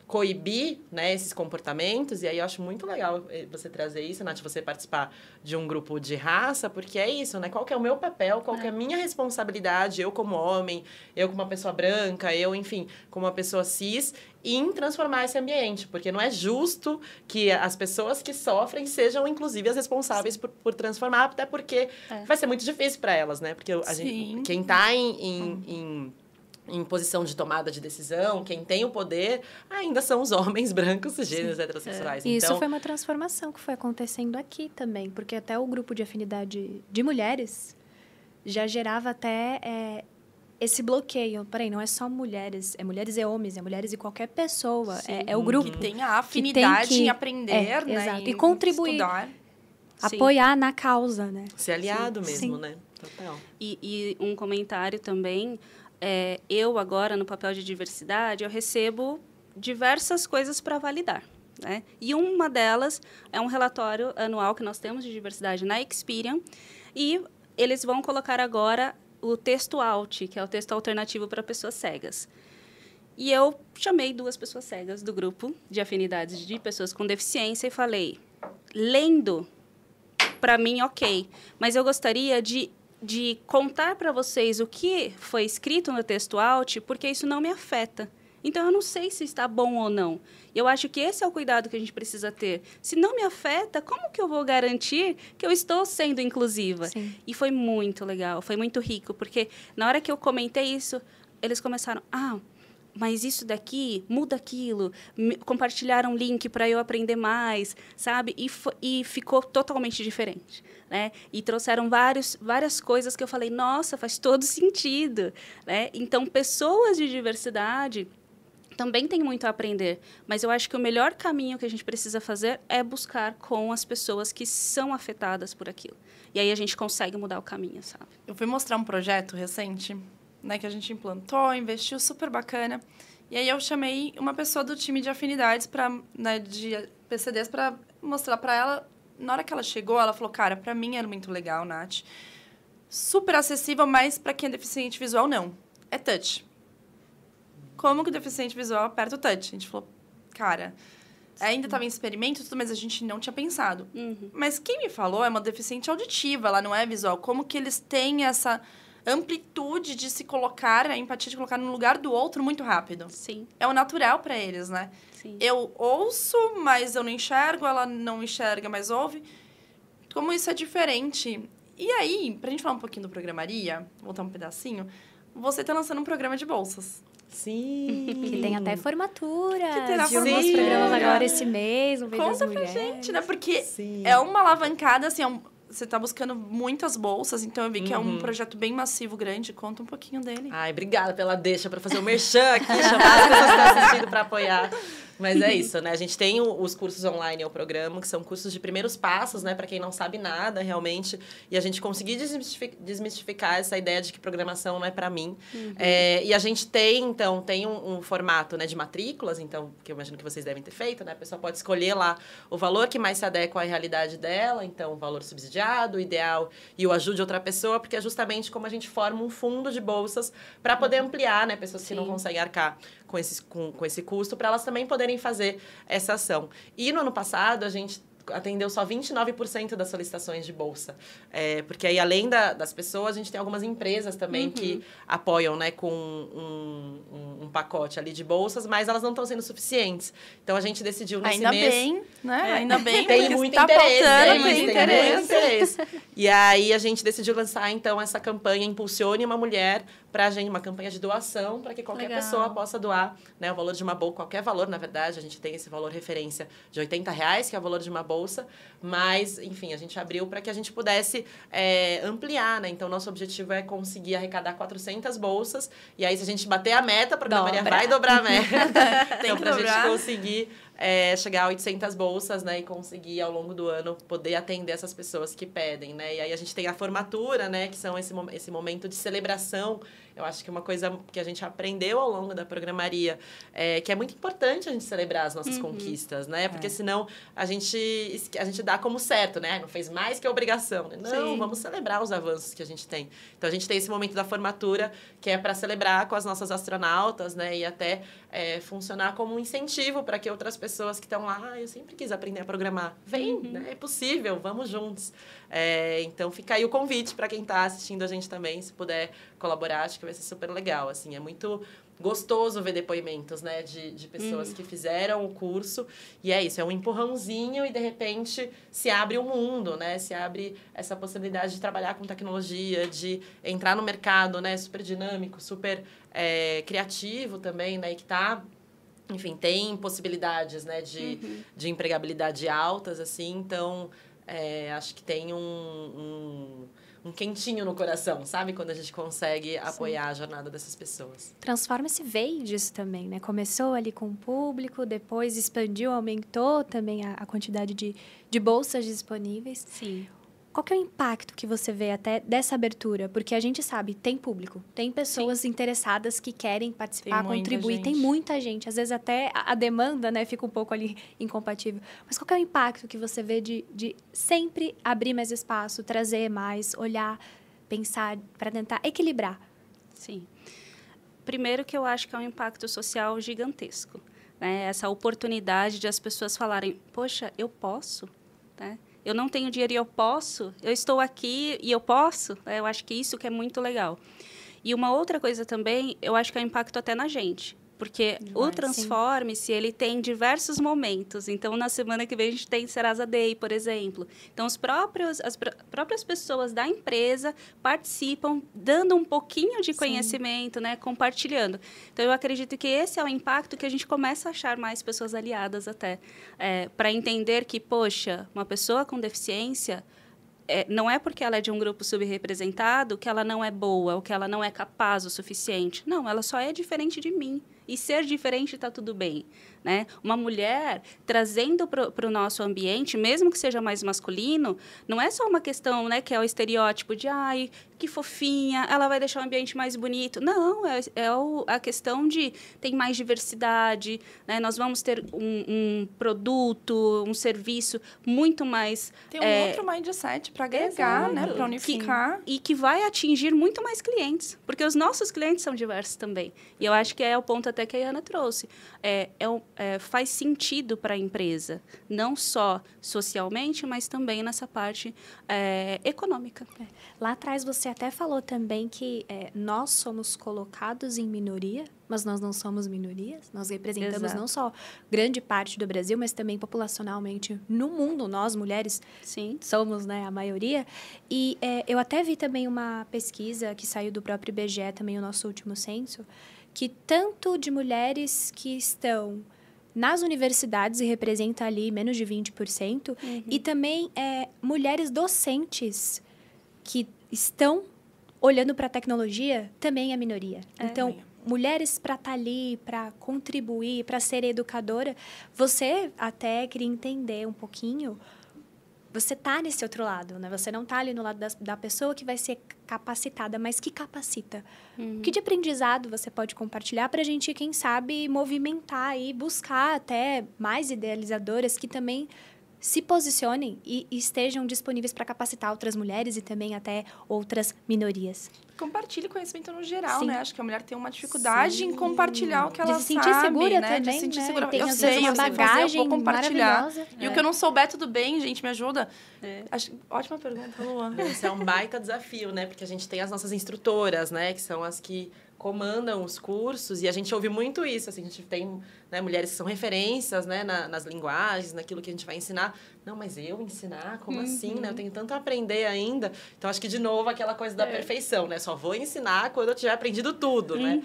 Speaker 4: coibir, né, esses comportamentos? E aí eu acho muito legal você trazer isso, Nath, você participar de um grupo de raça, porque é isso, né? Qual que é o meu papel, qual que é a minha responsabilidade, eu como homem, eu como uma pessoa branca, eu, enfim, como uma pessoa cis, em transformar esse ambiente, porque não é justo que as pessoas que sofrem sejam, inclusive, as responsáveis por transformar, até porque vai ser muito difícil para elas, né? Porque quem está em posição de tomada de decisão, quem tem o poder, ainda são os homens brancos, cisgêneros, heterossexuais.
Speaker 1: E isso foi uma transformação que foi acontecendo aqui também, porque até o grupo de afinidade de mulheres já gerava até esse bloqueio. Peraí, não é só mulheres, é mulheres e homens, é mulheres e qualquer pessoa. É o grupo
Speaker 2: que tem a afinidade em aprender, né?
Speaker 1: Exato. E contribuir,
Speaker 2: estudar.
Speaker 1: apoiar na causa, né?
Speaker 4: Ser aliado mesmo, né? Total.
Speaker 3: E um comentário também... eu agora, no papel de diversidade, eu recebo diversas coisas para validar, né? E uma delas é um relatório anual que nós temos de diversidade na Experian, e eles vão colocar agora o texto ALT, que é o texto alternativo para pessoas cegas. E eu chamei 2 pessoas cegas do grupo de afinidades de pessoas com deficiência e falei, lendo, para mim, ok, mas eu gostaria de de contar para vocês o que foi escrito no texto out, porque isso não me afeta. Então, eu não sei se está bom ou não. Eu acho que esse é o cuidado que a gente precisa ter. Se não me afeta, como que eu vou garantir que eu estou sendo inclusiva?
Speaker 1: Sim.
Speaker 3: E foi muito legal, foi muito rico, porque na hora que eu comentei isso, eles começaram, mas isso daqui, muda aquilo, compartilharam um link para eu aprender mais, sabe? E ficou totalmente diferente, né? E trouxeram várias coisas que eu falei, nossa, faz todo sentido, né? Então, pessoas de diversidade também tem muito a aprender, mas eu acho que o melhor caminho que a gente precisa fazer é buscar com as pessoas que são afetadas por aquilo. E aí a gente consegue mudar o caminho, sabe?
Speaker 2: Eu fui mostrar um projeto recente, né, que a gente implantou, investiu, super bacana. E aí eu chamei uma pessoa do time de afinidades, né, de PCDs, para mostrar para ela. Na hora que ela chegou, ela falou, cara, para mim era muito legal, Nath. Super acessível, mas para quem é deficiente visual, não. É touch. Como que o deficiente visual aperta o touch? A gente falou, cara, ainda estava em experimento, tudo, mas a gente não tinha pensado. Mas quem me falou é uma deficiente auditiva, ela não é visual. Como que eles têm essa amplitude de se colocar, a empatia de colocar no lugar do outro muito rápido?
Speaker 3: Sim.
Speaker 2: É o natural para eles, né?
Speaker 3: Sim.
Speaker 2: Eu ouço, mas eu não enxergo, ela não enxerga, mas ouve. Como isso é diferente. E aí, pra gente falar um pouquinho do Programaria, voltar um pedacinho, você tá lançando um programa de bolsas.
Speaker 4: Sim.
Speaker 1: Que tem até formatura.
Speaker 2: Que terá
Speaker 1: de alguns
Speaker 2: formatura.
Speaker 1: programas agora esse mês, um Vem das
Speaker 2: Conta pra
Speaker 1: Mulheres.
Speaker 2: gente, né? Porque
Speaker 4: Sim.
Speaker 2: é uma alavancada, assim, você tá buscando muitas bolsas, então eu vi que é um projeto bem massivo, grande. Conta um pouquinho dele.
Speaker 4: Ai, obrigada pela deixa para fazer o merchan aqui, chamar as pessoas que estão assistindo para apoiar. Mas é isso, né? A gente tem os cursos online, é o programa, que são cursos de primeiros passos, né? Para quem não sabe nada, realmente. E a gente conseguir desmistificar essa ideia de que programação não é para mim. E a gente tem, então, um formato, né, de matrículas, então, que eu imagino que vocês devem ter feito, né? A pessoa pode escolher lá o valor que mais se adequa à realidade dela, então, o valor subsidiado, o ideal e o ajude outra pessoa, porque é justamente como a gente forma um fundo de bolsas para poder ampliar, né? Pessoas que não conseguem arcar com esse custo, para elas também poderem fazer essa ação. E no ano passado, a gente atendeu só 29% das solicitações de bolsa. Porque aí, além das pessoas, a gente tem algumas empresas também que apoiam, né, com um pacote ali de bolsas, mas elas não estão sendo suficientes. Então, a gente decidiu nesse
Speaker 2: Ainda
Speaker 4: mês...
Speaker 2: bem, né? Ainda bem,
Speaker 4: Tem
Speaker 2: porque
Speaker 4: muito
Speaker 2: tá
Speaker 4: interesse,
Speaker 2: faltando
Speaker 4: tem muito interesse.
Speaker 2: interesse.
Speaker 4: E aí, a gente decidiu lançar, então, essa campanha Impulsione uma Mulher para a gente, uma campanha de doação, para que qualquer pessoa possa doar, né, o valor de uma bolsa, qualquer valor, na verdade, a gente tem esse valor referência de R$80, que é o valor de uma bolsa, mas, enfim, a gente abriu para que a gente pudesse ampliar, né? Então, nosso objetivo é conseguir arrecadar 400 bolsas, e aí, se a gente bater a meta, a Programaria vai dobrar a meta. Então, para a gente conseguir chegar a 800 bolsas, né, e conseguir, ao longo do ano, poder atender essas pessoas que pedem, né? E aí, a gente tem a formatura, né, que são esse momento de celebração. Eu acho que uma coisa que a gente aprendeu ao longo da Programaria que é muito importante a gente celebrar as nossas conquistas, né? Porque senão a gente dá como certo, né? Não fez mais que a obrigação. Né? Não, vamos celebrar os avanços que a gente tem. Então, a gente tem esse momento da formatura que é para celebrar com as nossas astronautas, né? E até funcionar como um incentivo para que outras pessoas que estão lá, eu sempre quis aprender a programar. Vem, né? É possível, vamos juntos. Então, fica aí o convite para quem está assistindo a gente também, se puder colaborar, acho que vai ser super legal, assim, é muito gostoso ver depoimentos, né, de pessoas que fizeram o curso, e é isso, é um empurrãozinho e, de repente, se abre um mundo, né, se abre essa possibilidade de trabalhar com tecnologia, de entrar no mercado, né, super dinâmico, super criativo também, né, e que tá... Enfim, tem possibilidades, né, de empregabilidade altas, assim, então... acho que tem um quentinho no coração, sabe? Quando a gente consegue apoiar a jornada dessas pessoas.
Speaker 1: Transforma-se veio disso também, né? Começou ali com o público, depois expandiu, aumentou também a quantidade de bolsas disponíveis.
Speaker 3: Sim.
Speaker 1: Qual que é o impacto que você vê até dessa abertura? Porque a gente sabe, tem público, tem pessoas interessadas que querem participar, contribuir, tem muita gente. Às vezes até a demanda, né, fica um pouco ali incompatível. Mas qual que é o impacto que você vê de sempre abrir mais espaço, trazer mais, olhar, pensar, para tentar equilibrar?
Speaker 3: Sim. Primeiro que eu acho que é um impacto social gigantesco, né? Essa oportunidade de as pessoas falarem, poxa, eu posso, né? eu não tenho dinheiro e eu estou aqui e eu posso, né? Eu acho que isso que é muito legal. E uma outra coisa também, eu acho que é o impacto até na gente. Porque o Transforme-se, ele tem diversos momentos. Então, na semana que vem, a gente tem Serasa Day, por exemplo. Então, as próprias pessoas da empresa participam, dando um pouquinho de conhecimento, né? Compartilhando. Então, eu acredito que esse é o impacto que a gente começa a achar mais pessoas aliadas até. Para entender que, poxa, uma pessoa com deficiência... não é porque ela é de um grupo subrepresentado que ela não é boa ou que ela não é capaz o suficiente. Não, ela só é diferente de mim. E ser diferente está tudo bem, né? Uma mulher trazendo para o nosso ambiente, mesmo que seja mais masculino, não é só uma questão, né, que é o estereótipo de, ai, que fofinha, ela vai deixar o ambiente mais bonito. Não, a questão de tem mais diversidade, né? Nós vamos ter um produto, um serviço muito mais...
Speaker 2: Tem um outro mindset para agregar, né? Para unificar.
Speaker 3: E que vai atingir muito mais clientes, porque os nossos clientes são diversos também. E eu acho que é o ponto até que a Ana trouxe. Faz sentido para a empresa, não só socialmente, mas também nessa parte econômica.
Speaker 1: Lá atrás você até falou também que nós somos colocados em minoria, mas nós não somos minorias. Nós representamos não só grande parte do Brasil, mas também populacionalmente no mundo. Nós, mulheres, somos, né, a maioria. E eu até vi também uma pesquisa que saiu do próprio IBGE, também o nosso último censo, que tanto de mulheres que estão nas universidades e representa ali menos de 20%, e também mulheres docentes que estão olhando para a tecnologia, também é minoria. Então, mulheres para estar ali, para contribuir, para ser educadora, você até queria entender um pouquinho, você está nesse outro lado, né? Você não está ali no lado da pessoa que vai ser capacitada, mas que capacita. O que de aprendizado você pode compartilhar para a gente, quem sabe, movimentar e buscar até mais idealizadoras que também se posicionem e estejam disponíveis para capacitar outras mulheres e também até outras minorias.
Speaker 2: Compartilhe conhecimento no geral, né? Acho que a mulher tem uma dificuldade em compartilhar o que ela sabe.
Speaker 1: De se sentir segura
Speaker 2: né?
Speaker 1: também,
Speaker 2: de se sentir
Speaker 1: né?
Speaker 2: segura.
Speaker 1: Tem,
Speaker 2: eu sei
Speaker 1: uma bagagem
Speaker 2: eu vou compartilhar.
Speaker 1: maravilhosa.
Speaker 2: E o que eu não souber, tudo bem, gente, me ajuda. Ótima pergunta, Luan.
Speaker 4: Esse é um baita desafio, né? Porque a gente tem as nossas instrutoras, né? Que são as que comandam os cursos, e a gente ouve muito isso, assim, a gente tem, né, mulheres que são referências, né, nas linguagens, naquilo que a gente vai ensinar. Não, mas eu ensinar? Como assim, né? Eu tenho tanto a aprender ainda. Então, acho que, de novo, aquela coisa da perfeição, né? Só vou ensinar quando eu tiver aprendido tudo, né?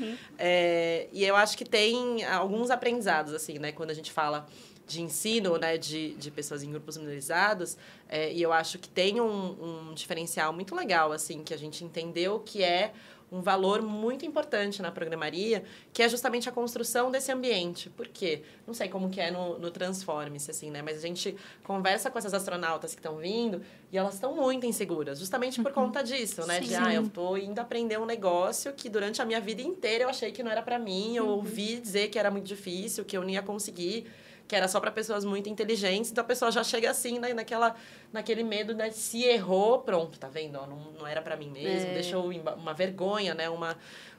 Speaker 4: E eu acho que tem alguns aprendizados, assim, né? Quando a gente fala de ensino, né, de pessoas em grupos minorizados, e eu acho que tem um diferencial muito legal, assim, que a gente entendeu que é um valor muito importante na programaria, que é justamente a construção desse ambiente. Por quê? Não sei como que é no Transforme-se, assim, né? Mas a gente conversa com essas astronautas que estão vindo e elas estão muito inseguras, justamente por conta disso, né? De, eu tô indo aprender um negócio que durante a minha vida inteira eu achei que não era para mim, eu ouvi dizer que era muito difícil, que eu não ia conseguir, que era só para pessoas muito inteligentes, então a pessoa já chega assim, né, naquele medo, né, se errou, pronto, tá vendo? Ó, não era para mim mesmo, deixa eu uma vergonha, né,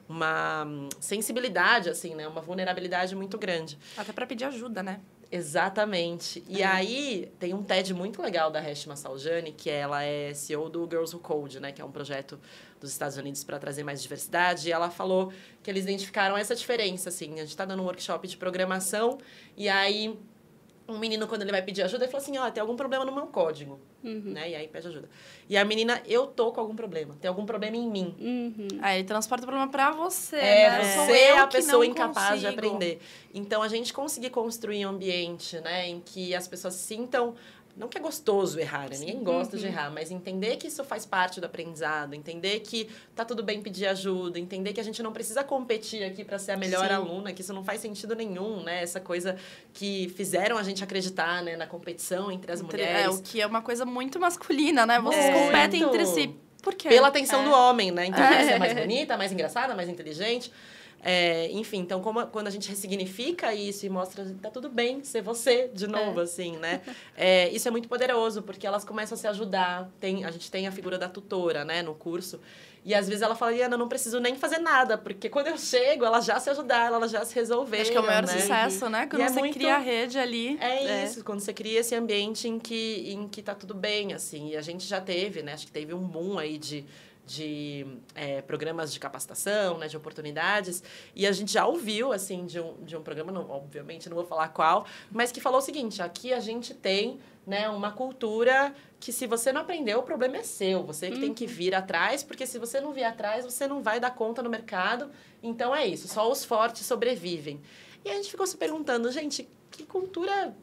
Speaker 4: uma sensibilidade, assim, né, uma vulnerabilidade muito grande.
Speaker 2: Até para pedir ajuda, né?
Speaker 4: Exatamente. E aí, tem um TED muito legal da Reshma Saujani, que ela é CEO do Girls Who Code, né? Que é um projeto dos Estados Unidos para trazer mais diversidade. E ela falou que eles identificaram essa diferença, assim. A gente está dando um workshop de programação e aí um menino, quando ele vai pedir ajuda, ele falou assim, tem algum problema no meu código, né? E aí pede ajuda. E a menina, eu tô com algum problema, tem algum problema em mim.
Speaker 2: Aí ele transporta o problema pra você, né?
Speaker 4: Você é a pessoa incapaz de aprender. Então, a gente conseguir construir um ambiente, né, em que as pessoas sintam... Não que é gostoso errar, né? Ninguém gosta de errar, mas entender que isso faz parte do aprendizado, entender que tá tudo bem pedir ajuda, entender que a gente não precisa competir aqui para ser a melhor aluna, que isso não faz sentido nenhum, né? Essa coisa que fizeram a gente acreditar, né, na competição entre as mulheres.
Speaker 2: O que é uma coisa muito masculina, né? Vocês competem entre si. Por quê?
Speaker 4: Pela atenção do homem, né? Então, você é mais bonita, mais engraçada, mais inteligente. Enfim, então, quando a gente ressignifica isso e mostra que tá tudo bem ser você de novo, assim, né? Isso é muito poderoso, porque elas começam a se ajudar. A gente tem a figura da tutora, né, no curso. E às vezes ela fala, Ana, eu não preciso nem fazer nada, porque quando eu chego, elas já se ajudaram, elas já se resolveram.
Speaker 2: Acho que é o maior sucesso, né? Quando você cria a rede ali.
Speaker 4: Isso, quando você cria esse ambiente em que tá tudo bem, assim. E a gente já teve, né? Acho que teve um boom aí de programas de capacitação, né, de oportunidades, e a gente já ouviu, assim, de um programa, obviamente não vou falar qual, mas que falou o seguinte, aqui a gente tem, né, uma cultura que se você não aprendeu, o problema é seu, você que tem que vir atrás, porque se você não vir atrás, você não vai dar conta no mercado, então é isso, só os fortes sobrevivem. E a gente ficou se perguntando, gente, que cultura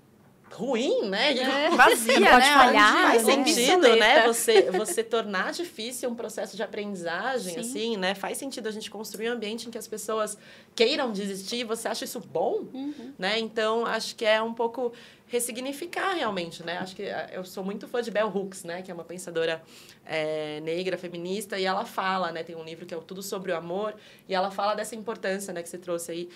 Speaker 4: ruim, né?
Speaker 2: Vazia,
Speaker 1: não pode falhar.
Speaker 4: Faz sentido, né? Você tornar difícil um processo de aprendizagem, assim, né? Faz sentido a gente construir um ambiente em que as pessoas queiram desistir. Você acha isso bom? Né? Então, acho que é um pouco ressignificar realmente, né? Acho que eu sou muito fã de Bell Hooks, né? Que é uma pensadora negra, feminista, e ela fala, né? Tem um livro que é Tudo Sobre o Amor, e ela fala dessa importância, né? Que você trouxe aí,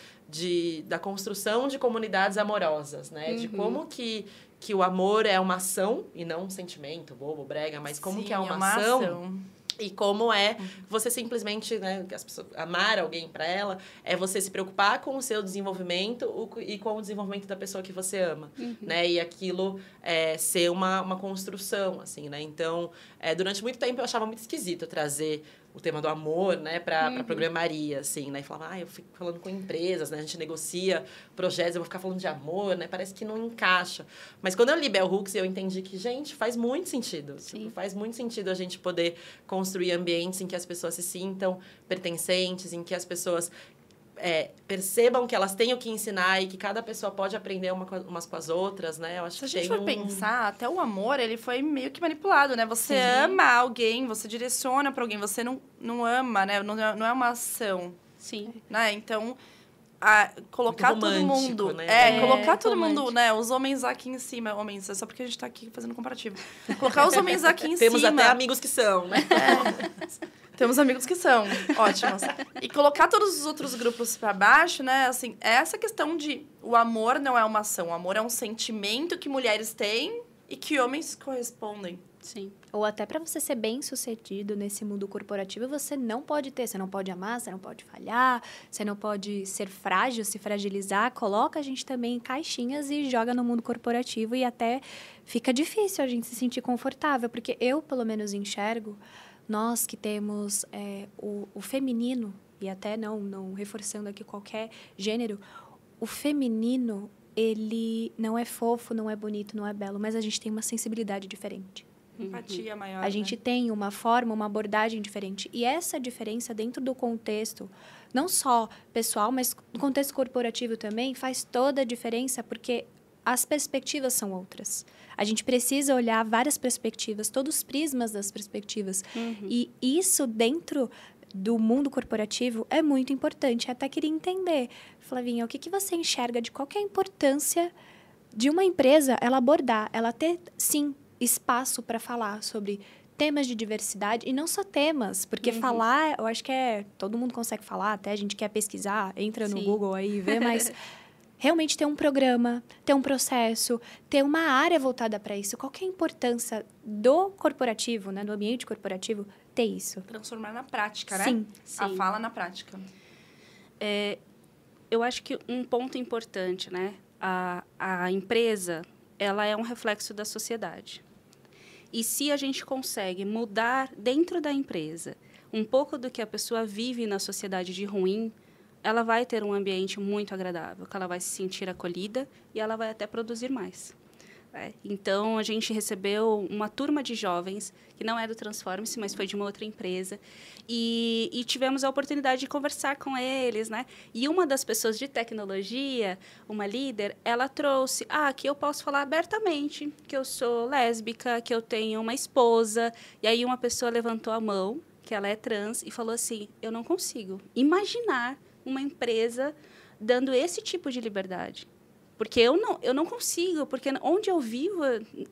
Speaker 4: da construção de comunidades amorosas, né? De como que o amor é uma ação, e não um sentimento bobo, brega, mas como que é uma ação. E como você simplesmente, né, as pessoas, amar alguém para ela, é você se preocupar com o seu desenvolvimento e com o desenvolvimento da pessoa que você ama, né? E aquilo ser uma construção, assim, né? Então, durante muito tempo eu achava muito esquisito trazer o tema do amor, né, para programaria, assim, né? E falava, eu fico falando com empresas, né? A gente negocia projetos, eu vou ficar falando de amor, né? Parece que não encaixa. Mas quando eu li Bell Hooks, eu entendi que, gente, faz muito sentido. Tipo, faz muito sentido a gente poder construir ambientes em que as pessoas se sintam pertencentes, em que as pessoas percebam que elas têm o que ensinar e que cada pessoa pode aprender umas com as outras, né? Eu acho que
Speaker 2: se a gente for pensar, até o amor, ele foi meio que manipulado, né? Você ama alguém, você direciona para alguém, você não ama, né? Não é uma ação.
Speaker 3: Sim.
Speaker 2: Né? Então, colocar todo mundo...
Speaker 4: Né?
Speaker 2: Colocar todo mundo, né? Os homens aqui em cima... Homens, é só porque a gente tá aqui fazendo comparativo. Colocar os homens aqui em
Speaker 4: Temos
Speaker 2: cima...
Speaker 4: Temos até amigos que são, né?
Speaker 2: Temos amigos que são ótimos. E colocar todos os outros grupos para baixo, né? Assim, essa questão de o amor não é uma ação. O amor é um sentimento que mulheres têm e que homens correspondem.
Speaker 3: Sim.
Speaker 1: Ou até para você ser bem-sucedido nesse mundo corporativo, você não pode você não pode amar, você não pode falhar, você não pode ser frágil, se fragilizar. Coloca a gente também em caixinhas e joga no mundo corporativo e até fica difícil a gente se sentir confortável, porque eu, pelo menos, enxergo nós que temos o feminino, e até não reforçando aqui qualquer gênero, o feminino, ele não é fofo, não é bonito, não é belo, mas a gente tem uma sensibilidade diferente.
Speaker 2: Empatia maior,
Speaker 1: a gente tem uma forma, uma abordagem diferente. E essa diferença dentro do contexto, não só pessoal, mas no contexto corporativo também, faz toda a diferença, porque as perspectivas são outras. A gente precisa olhar várias perspectivas, todos os prismas das perspectivas. E isso dentro do mundo corporativo é muito importante. Eu até queria entender, Flavinha, o que você enxerga de qual que é a importância de uma empresa ela abordar, ela ter, sim, espaço para falar sobre temas de diversidade, e não só temas, porque falar, eu acho que todo mundo consegue falar, até a gente quer pesquisar, entra no Google aí e vê, mas realmente ter um programa, ter um processo, ter uma área voltada para isso. Qual que é a importância do corporativo, né, do ambiente corporativo, ter isso?
Speaker 2: Transformar na prática, né?
Speaker 1: Sim.
Speaker 2: A fala na prática.
Speaker 3: Eu acho que um ponto importante, né? A empresa, ela é um reflexo da sociedade. E se a gente consegue mudar dentro da empresa um pouco do que a pessoa vive na sociedade de ruim, ela vai ter um ambiente muito agradável, que ela vai se sentir acolhida e ela vai até produzir mais. Então, a gente recebeu uma turma de jovens, que não é do Transforme-se, mas foi de uma outra empresa, e tivemos a oportunidade de conversar com eles, né? E uma das pessoas de tecnologia, uma líder, ela trouxe, aqui eu posso falar abertamente que eu sou lésbica, que eu tenho uma esposa, e aí uma pessoa levantou a mão, que ela é trans, e falou assim, eu não consigo imaginar uma empresa dando esse tipo de liberdade. Porque eu não consigo, porque onde eu vivo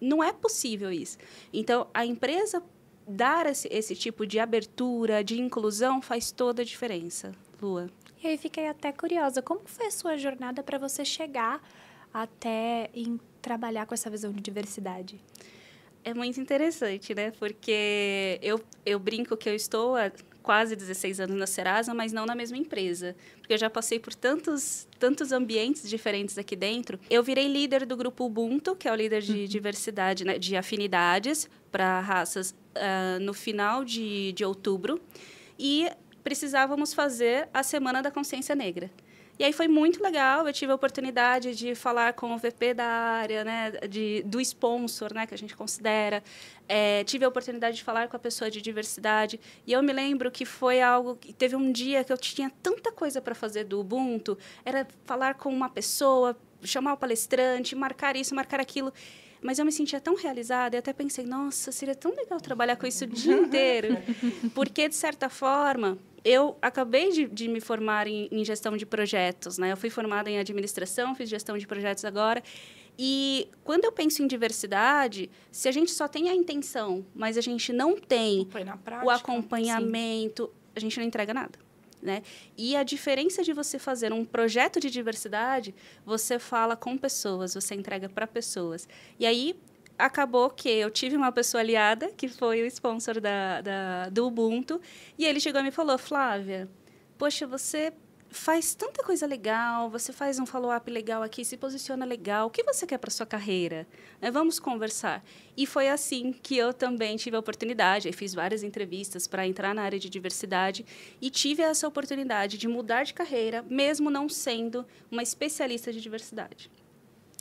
Speaker 3: não é possível isso. Então, a empresa dar esse tipo de abertura, de inclusão, faz toda a diferença, Lua.
Speaker 1: E aí fiquei até curiosa, como foi a sua jornada para você chegar até em trabalhar com essa visão de diversidade?
Speaker 3: É muito interessante, né? Porque eu brinco que eu estou há quase 16 anos na Serasa, mas não na mesma empresa. Porque eu já passei por tantos ambientes diferentes aqui dentro. Eu virei líder do grupo Ubuntu, que é o líder de diversidade, né, de afinidades para raças, no final de outubro. E precisávamos fazer a Semana da Consciência Negra. E aí foi muito legal, eu tive a oportunidade de falar com o VP da área, né, do sponsor, né, que a gente considera. Tive a oportunidade de falar com a pessoa de diversidade. E eu me lembro que foi algo... Teve um dia que eu tinha tanta coisa para fazer do Ubuntu. Era falar com uma pessoa, chamar o palestrante, marcar isso, marcar aquilo. Mas eu me sentia tão realizada, e até pensei, nossa, seria tão legal trabalhar com isso o dia inteiro. Porque, de certa forma, eu acabei de me formar em gestão de projetos, né? Eu fui formada em administração, fiz gestão de projetos agora. E quando eu penso em diversidade, se a gente só tem a intenção, mas a gente não tem o acompanhamento, a gente não entrega nada. Né? E a diferença de você fazer um projeto de diversidade, você fala com pessoas, você entrega para pessoas. E aí, acabou que eu tive uma pessoa aliada, que foi o sponsor do Ubuntu, e ele chegou e me falou, Flávia, poxa, você faz tanta coisa legal, você faz um follow-up legal aqui, se posiciona legal, o que você quer para sua carreira? Vamos conversar. E foi assim que eu também tive a oportunidade, eu fiz várias entrevistas para entrar na área de diversidade e tive essa oportunidade de mudar de carreira, mesmo não sendo uma especialista de diversidade.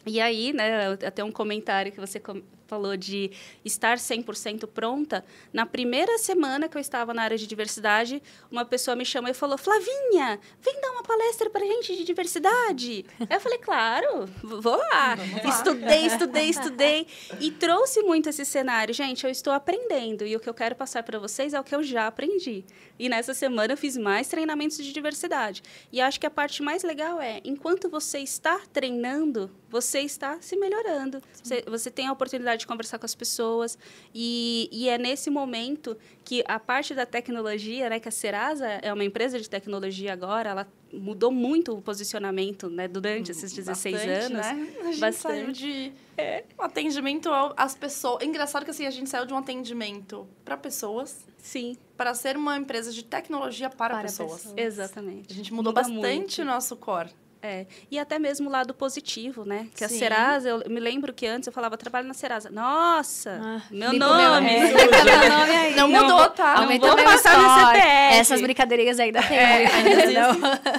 Speaker 3: E aí, né, até um comentário que você falou de estar 100% pronta. Na primeira semana que eu estava na área de diversidade, uma pessoa me chamou e falou, Flavinha, vem dar uma palestra para a gente de diversidade. Aí eu falei, claro, vou lá. Estudei. E trouxe muito esse cenário. Gente, eu estou aprendendo e o que eu quero passar para vocês é o que eu já aprendi. E nessa semana eu fiz mais treinamentos de diversidade. E acho que a parte mais legal é, enquanto você está treinando, você está se melhorando. Você tem a oportunidade de conversar com as pessoas. E é nesse momento que a parte da tecnologia, né, que a Serasa é uma empresa de tecnologia agora, ela mudou muito o posicionamento, né, durante esses 16 anos.
Speaker 2: Né? A gente saiu de um atendimento às pessoas. É engraçado que assim, a gente saiu de um atendimento para pessoas.
Speaker 3: Sim.
Speaker 2: Para ser uma empresa de tecnologia para pessoas.
Speaker 3: Exatamente.
Speaker 2: A gente mudou bastante o nosso core.
Speaker 3: E até mesmo o lado positivo, né? Que Sim. a Serasa, eu me lembro que antes eu falava, trabalho na Serasa. Nossa, meu nome!
Speaker 2: Não mudou, tá?
Speaker 3: Não vou passar no CPF.
Speaker 1: Essas brincadeirinhas ainda tem.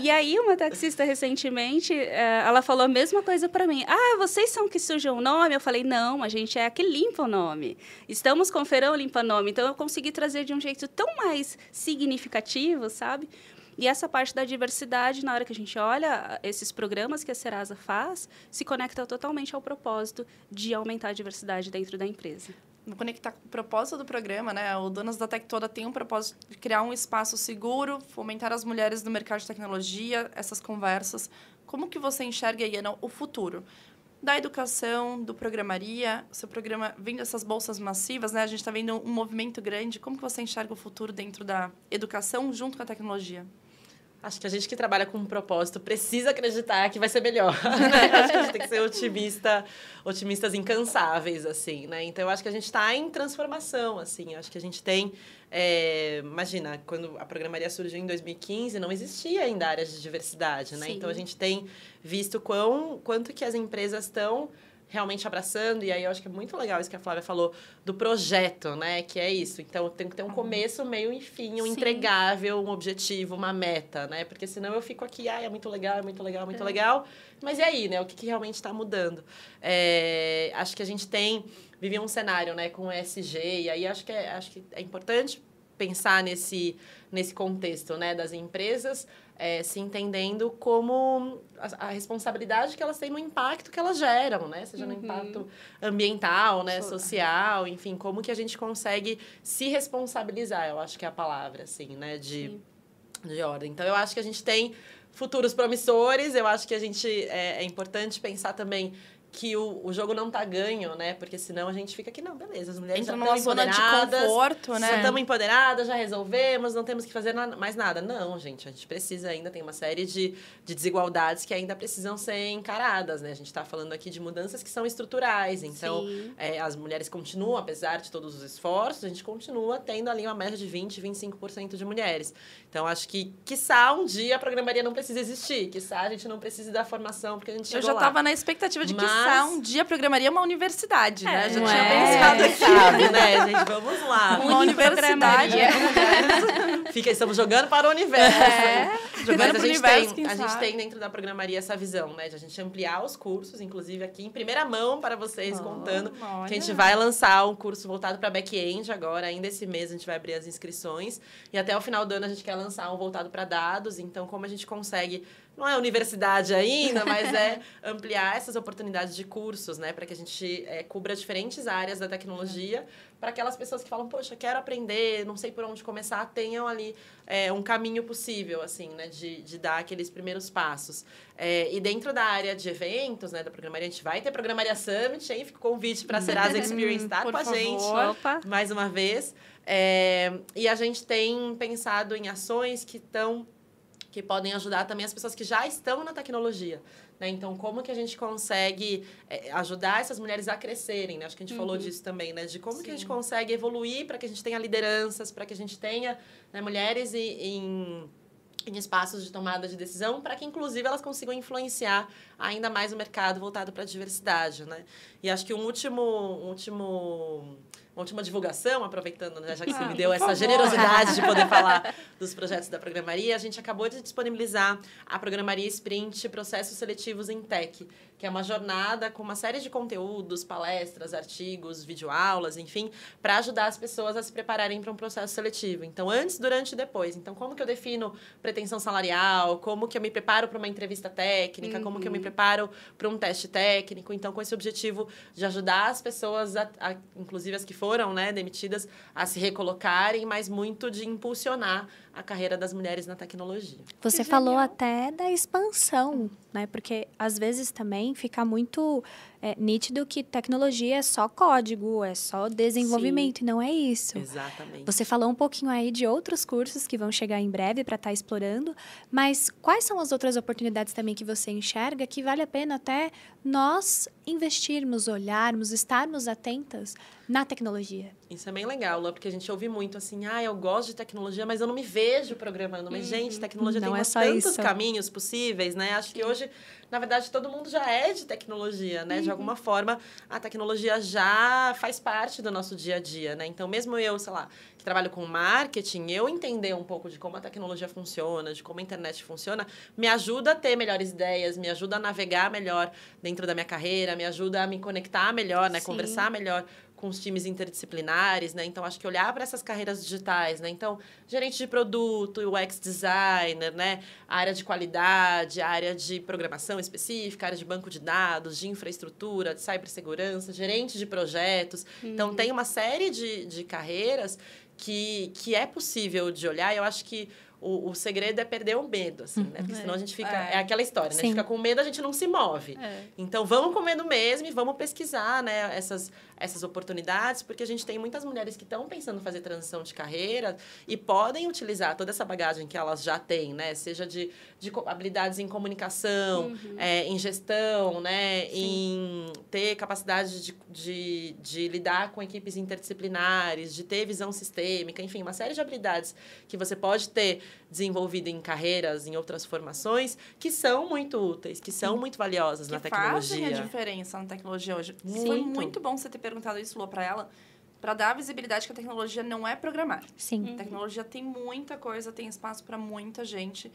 Speaker 3: E aí, uma taxista, recentemente, ela falou a mesma coisa para mim. Ah, vocês são que sujam o nome? Eu falei, não, a gente é a que limpa o nome. Estamos com o Feirão Limpa Nome. Então, eu consegui trazer de um jeito tão mais significativo, sabe? E essa parte da diversidade, na hora que a gente olha esses programas que a Serasa faz, se conecta totalmente ao propósito de aumentar a diversidade dentro da empresa.
Speaker 2: Vou conectar com o propósito do programa, né? O Donas da Tech Toda tem um propósito de criar um espaço seguro, fomentar as mulheres no mercado de tecnologia, essas conversas. Como que você enxerga, Iana, o futuro da educação, do programaria? O seu programa vem dessas bolsas massivas, né? A gente está vendo um movimento grande. Como que você enxerga o futuro dentro da educação junto com a tecnologia?
Speaker 4: Acho que a gente que trabalha com um propósito precisa acreditar que vai ser melhor. Acho que a gente tem que ser otimistas incansáveis, assim, né? Então, eu acho que a gente está em transformação, assim. Eu acho que a gente tem... imagina, quando a programaria surgiu em 2015, não existia ainda áreas de diversidade, né? Sim. Então, a gente tem visto quanto que as empresas estão realmente abraçando, e aí eu acho que é muito legal isso que a Flávia falou, do projeto, né? Que é isso. Então, tem que ter um começo, meio e fim, um entregável, um objetivo, uma meta, né? Porque senão eu fico aqui, é muito legal, legal. Mas e aí, né? O que realmente está mudando? Acho que a gente vive um cenário, né? Com o ESG, e aí acho que é importante pensar nesse contexto, né? Das empresas, se entendendo como a responsabilidade que elas têm no impacto que elas geram, né? Seja no impacto ambiental, né? Social, enfim, como que a gente consegue se responsabilizar, eu acho que é a palavra, assim, né? De ordem. Então, eu acho que a gente tem futuros promissores, eu acho que é importante pensar também que o jogo não tá ganho, né? Porque senão a gente fica aqui, não, beleza, as mulheres
Speaker 2: entra
Speaker 4: já
Speaker 2: numa
Speaker 4: estão
Speaker 2: zona de conforto, né?
Speaker 4: Já estamos empoderadas, já resolvemos, não temos que fazer mais nada. Não, gente, a gente precisa ainda, tem uma série de desigualdades que ainda precisam ser encaradas, né? A gente tá falando aqui de mudanças que são estruturais, então as mulheres continuam, apesar de todos os esforços, a gente continua tendo ali uma média de 20%, 25% de mulheres. Então, acho que, quiçá, um dia a programaria não precisa existir, quiçá a gente não precise dar formação, porque a gente chegou lá.
Speaker 2: Eu já tava na expectativa de que um dia a programaria é uma universidade, né? Já tinha
Speaker 4: pensado aqui. Sabe, né, gente? Vamos lá.
Speaker 2: Uma universidade.
Speaker 4: Estamos jogando para o universo.
Speaker 2: Jogando para o universo,
Speaker 4: a gente tem dentro da programaria essa visão, né? De a gente ampliar os cursos, inclusive aqui em primeira mão para vocês, contando que a gente vai lançar um curso voltado para back-end agora. Ainda esse mês a gente vai abrir as inscrições. E até o final do ano a gente quer lançar um voltado para dados. Então, como a gente consegue... Não é universidade ainda, mas é ampliar essas oportunidades de cursos, né? Para que a gente cubra diferentes áreas da tecnologia, para aquelas pessoas que falam, poxa, quero aprender, não sei por onde começar, tenham ali um caminho possível, assim, né? De dar aqueles primeiros passos. E dentro da área de eventos, né? Da programaria, a gente vai ter Programaria Summit, hein? Fica o convite para a Serasa Experience estar com a gente, mais uma vez. E a gente tem pensado em ações que podem ajudar também as pessoas que já estão na tecnologia, né? Então, como que a gente consegue ajudar essas mulheres a crescerem, né? Acho que a gente falou disso também, né? De como que a gente consegue evoluir para que a gente tenha lideranças, para que a gente tenha, né, mulheres em espaços de tomada de decisão, para que, inclusive, elas consigam influenciar ainda mais o mercado voltado para a diversidade, né? E acho que uma última divulgação, aproveitando, né, já que você me deu essa generosidade de poder falar dos projetos da programaria, a gente acabou de disponibilizar a Programaria Sprint Processos Seletivos em Tech, que é uma jornada com uma série de conteúdos, palestras, artigos, videoaulas, enfim, para ajudar as pessoas a se prepararem para um processo seletivo. Então, antes, durante e depois. Então, como que eu defino pretensão salarial? Como que eu me preparo para uma entrevista técnica? Como que eu me preparo para um teste técnico? Então, com esse objetivo de ajudar as pessoas, inclusive as que foram, né, demitidas, a se recolocarem, mas muito de impulsionar a carreira das mulheres na tecnologia.
Speaker 1: Você falou até da expansão, né? Porque, às vezes, também fica muito nítido que tecnologia é só código, é só desenvolvimento, e não é isso.
Speaker 4: Exatamente.
Speaker 1: Você falou um pouquinho aí de outros cursos que vão chegar em breve para estar explorando, mas quais são as outras oportunidades também que você enxerga que vale a pena até nós investirmos, olharmos, estarmos atentas na tecnologia?
Speaker 4: Isso é bem legal, Lua, porque a gente ouve muito assim, eu gosto de tecnologia, mas eu não me vejo programando. Mas, gente, tecnologia
Speaker 1: não
Speaker 4: tem tantos caminhos possíveis, né? Acho que hoje, na verdade, todo mundo já é de tecnologia, né? De alguma forma, a tecnologia já faz parte do nosso dia a dia, né? Então, mesmo eu, sei lá, que trabalho com marketing, eu entender um pouco de como a tecnologia funciona, de como a internet funciona, me ajuda a ter melhores ideias, me ajuda a navegar melhor dentro da minha carreira, me ajuda a me conectar melhor, né? Conversar melhor com os times interdisciplinares, né? Então, acho que olhar para essas carreiras digitais, né? Então, gerente de produto, UX designer, né? A área de qualidade, a área de programação específica, a área de banco de dados, de infraestrutura, de cibersegurança, gerente de projetos. Então, tem uma série de carreiras que é possível de olhar. Eu acho que o segredo é perder o medo, assim, né? Porque senão a gente fica... É aquela história, né? A gente fica com medo, a gente não se move. Então, vamos com medo mesmo e vamos pesquisar, né? Essas oportunidades, porque a gente tem muitas mulheres que estão pensando em fazer transição de carreira e podem utilizar toda essa bagagem que elas já têm, né? Seja de habilidades em comunicação, em gestão, né? Em ter capacidade de lidar com equipes interdisciplinares, de ter visão sistêmica, enfim, uma série de habilidades que você pode ter desenvolvido em carreiras, em outras formações, que são muito úteis, que são muito valiosas na tecnologia.
Speaker 2: Que fazem a diferença na tecnologia hoje. Foi muito bom você ter perguntado isso, Lô, para ela, para dar a visibilidade que a tecnologia não é programar.
Speaker 1: Sim.
Speaker 2: A tecnologia tem muita coisa, tem espaço para muita gente,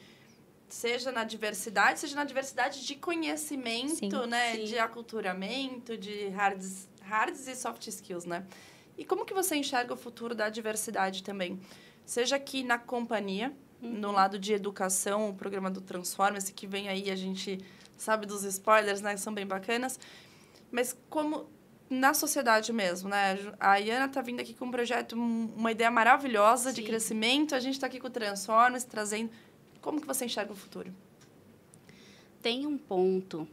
Speaker 2: seja na diversidade de conhecimento, né? De aculturamento, de hards e soft skills, né? E como que você enxerga o futuro da diversidade também? Seja aqui na companhia, no lado de educação, o programa do Transforma-se, que vem aí, a gente sabe dos spoilers, né? Que são bem bacanas. Mas como na sociedade mesmo, né? A Iana está vindo aqui com um projeto, uma ideia maravilhosa de crescimento. A gente está aqui com o Transforma-se, trazendo... Como que você enxerga o futuro?
Speaker 3: Tem um ponto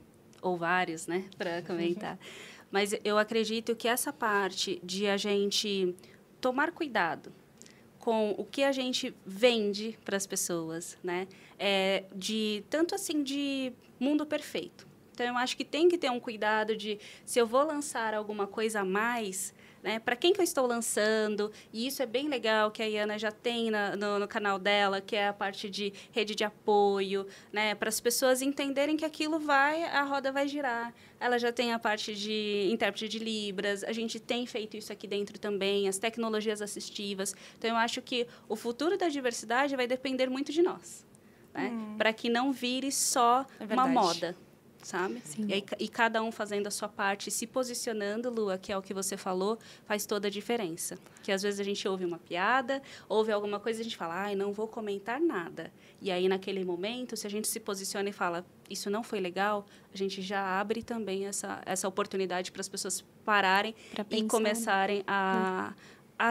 Speaker 3: ou vários, né, para comentar. Mas eu acredito que essa parte de a gente tomar cuidado com o que a gente vende para as pessoas, né, tanto assim de mundo perfeito. Então, eu acho que tem que ter um cuidado de, se eu vou lançar alguma coisa a mais, né, para quem que eu estou lançando, e isso é bem legal, que a Iana já tem no canal dela, que é a parte de rede de apoio, né, para as pessoas entenderem que aquilo a roda vai girar. Ela já tem a parte de intérprete de Libras, a gente tem feito isso aqui dentro também, as tecnologias assistivas. Então, eu acho que o futuro da diversidade vai depender muito de nós, né, para que não vire só uma moda. Sabe? E cada um fazendo a sua parte, se posicionando, Lua, que é o que você falou, faz toda a diferença. Que às vezes a gente ouve uma piada, ouve alguma coisa e a gente fala, ai, não vou comentar nada. E aí, naquele momento, se a gente se posiciona e fala, isso não foi legal, a gente já abre também essa oportunidade para as pessoas pararem e começarem a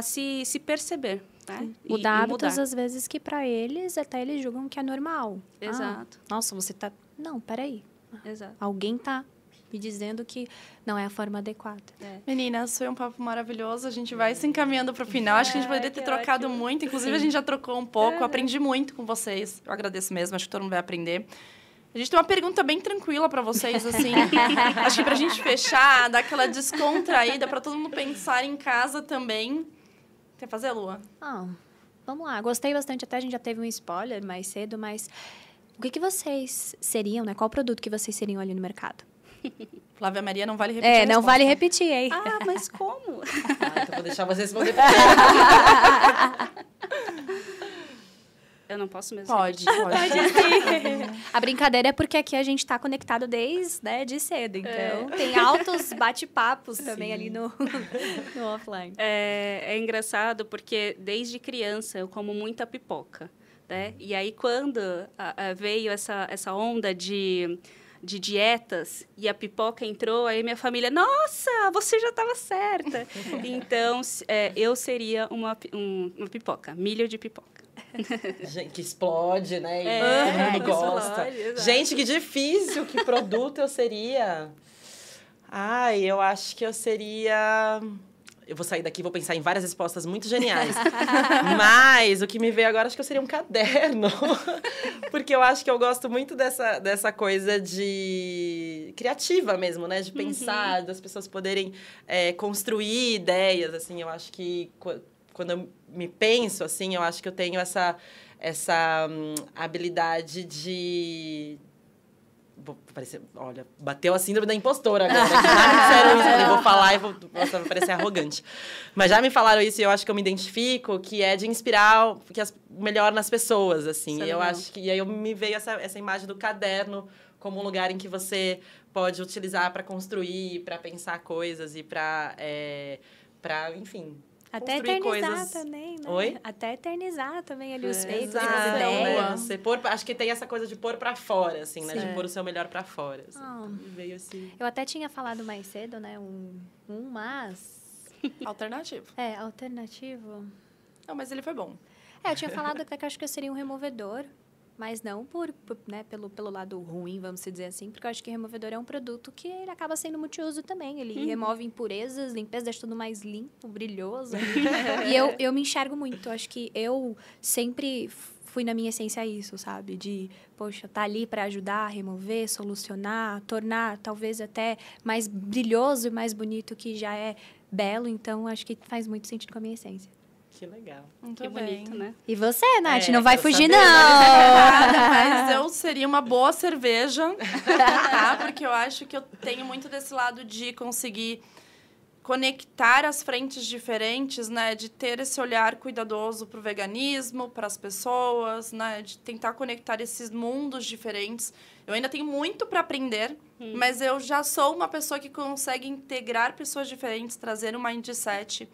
Speaker 3: se perceber. Né?
Speaker 1: Mudar hábitos, às vezes, que para eles, até eles julgam que é normal.
Speaker 3: Exato.
Speaker 1: Nossa, você tá... Não, peraí.
Speaker 3: Exato.
Speaker 1: Alguém tá me dizendo que não é a forma adequada.
Speaker 2: Meninas, foi um papo maravilhoso. A gente vai se encaminhando para o final. Acho que a gente poderia ter trocado muito. Inclusive, a gente já trocou um pouco. Aprendi muito com vocês. Eu agradeço mesmo. Acho que todo mundo vai aprender. A gente tem uma pergunta bem tranquila para vocês, assim. Acho que para a gente fechar, dar aquela descontraída para todo mundo pensar em casa também. Quer fazer, Lua?
Speaker 1: Vamos lá. Gostei bastante. Até a gente já teve um spoiler mais cedo, mas... O que vocês seriam, né? Qual produto que vocês seriam ali no mercado?
Speaker 2: Flávia Maria, não vale repetir a
Speaker 1: não vale repetir, hein?
Speaker 3: Mas como?
Speaker 4: Então vou deixar vocês responder.
Speaker 3: Eu não posso mesmo?
Speaker 2: Pode.
Speaker 1: A brincadeira é porque aqui a gente está conectado desde de cedo. Então, tem altos bate-papos também ali no offline.
Speaker 3: É engraçado porque desde criança eu como muita pipoca. Né? E aí, quando veio essa onda de dietas e a pipoca entrou, aí minha família, nossa, você já estava certa. Então, eu seria uma pipoca, milho de pipoca.
Speaker 4: Gente, que explode, né? E todo mundo gosta.
Speaker 3: Explode,
Speaker 4: gente, que difícil, que produto eu seria? Eu acho que eu seria... Eu vou sair daqui e vou pensar em várias respostas muito geniais. Mas o que me veio agora, acho que eu seria um caderno. Porque eu acho que eu gosto muito dessa coisa de... criativa mesmo, né? De pensar, das pessoas poderem construir ideias, assim. Eu acho que quando eu me penso, assim, eu acho que eu tenho essa habilidade de... Vou parecer, olha, bateu a síndrome da impostora agora. Já me disseram isso, eu vou falar e vai parecer arrogante. Mas já me falaram isso e eu acho que eu me identifico, que é de inspirar o melhor nas pessoas, assim. E eu acho que... E aí me veio essa imagem do caderno como um lugar em que você pode utilizar para construir, para pensar coisas e para enfim...
Speaker 1: Até eternizar também, né?
Speaker 4: Oi?
Speaker 1: Até eternizar também ali os feitos,
Speaker 4: Exato,
Speaker 1: as ideias.
Speaker 4: Você acho que tem essa coisa de pôr pra fora, assim, né? De pôr o seu melhor pra fora. Assim. Veio assim.
Speaker 1: Eu até tinha falado mais cedo, né? Mas...
Speaker 2: Alternativo.
Speaker 1: Alternativo.
Speaker 2: Não, mas ele foi bom.
Speaker 1: Eu tinha falado até que eu acho que eu seria um removedor. Mas não pelo lado ruim, vamos dizer assim, porque eu acho que removedor é um produto que ele acaba sendo multiuso também. Ele remove impurezas, limpeza, deixa tudo mais limpo, brilhoso. E eu me enxergo muito. Eu acho que eu sempre fui na minha essência isso, sabe? De, poxa, tá ali para ajudar a remover, solucionar, tornar talvez até mais brilhoso e mais bonito que já é belo. Então, acho que faz muito sentido com a minha essência.
Speaker 4: Que legal.
Speaker 2: Muito
Speaker 3: que
Speaker 2: bem.
Speaker 3: bonito, né?
Speaker 1: E você, Nath? Não vai fugir,
Speaker 4: saber,
Speaker 1: não!
Speaker 2: Mas eu seria uma boa cerveja, tá? Porque eu acho que eu tenho muito desse lado de conseguir conectar as frentes diferentes, né? De ter esse olhar cuidadoso para o veganismo, para as pessoas, né? De tentar conectar esses mundos diferentes. Eu ainda tenho muito para aprender, mas eu já sou uma pessoa que consegue integrar pessoas diferentes, trazer um mindset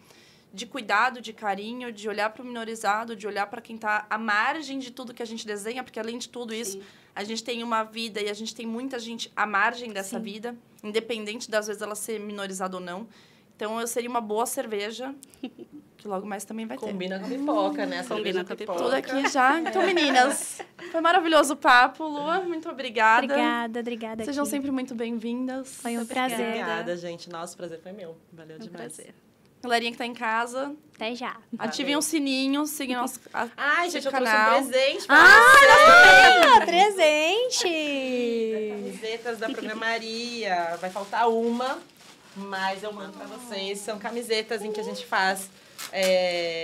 Speaker 2: de cuidado, de carinho, de olhar para o minorizado, de olhar para quem está à margem de tudo que a gente desenha, porque, além de tudo isso, a gente tem uma vida e a gente tem muita gente à margem dessa vida, independente das vezes ela ser minorizada ou não. Então, eu seria uma boa cerveja, que logo mais também vai ter.
Speaker 4: Combina com a pipoca, né?
Speaker 3: Combina com a pipoca.
Speaker 2: Tudo aqui já. Então, meninas, foi maravilhoso o papo. Lua, muito obrigada.
Speaker 1: Obrigada.
Speaker 2: Sejam
Speaker 1: aqui.
Speaker 2: sempre muito bem-vindas.
Speaker 1: Foi um prazer.
Speaker 4: Obrigada, gente. Nossa, o prazer foi meu. Valeu demais.
Speaker 3: Prazer.
Speaker 2: Galerinha que tá em casa,
Speaker 1: Até já.
Speaker 2: ativem o sininho, sigam nosso
Speaker 4: Ai, gente, eu trouxe
Speaker 2: canal.
Speaker 4: um presente pra vocês.
Speaker 1: Presente!
Speaker 4: Camisetas da Programaria. Vai faltar uma, mas eu mando pra vocês. São camisetas em que a gente faz,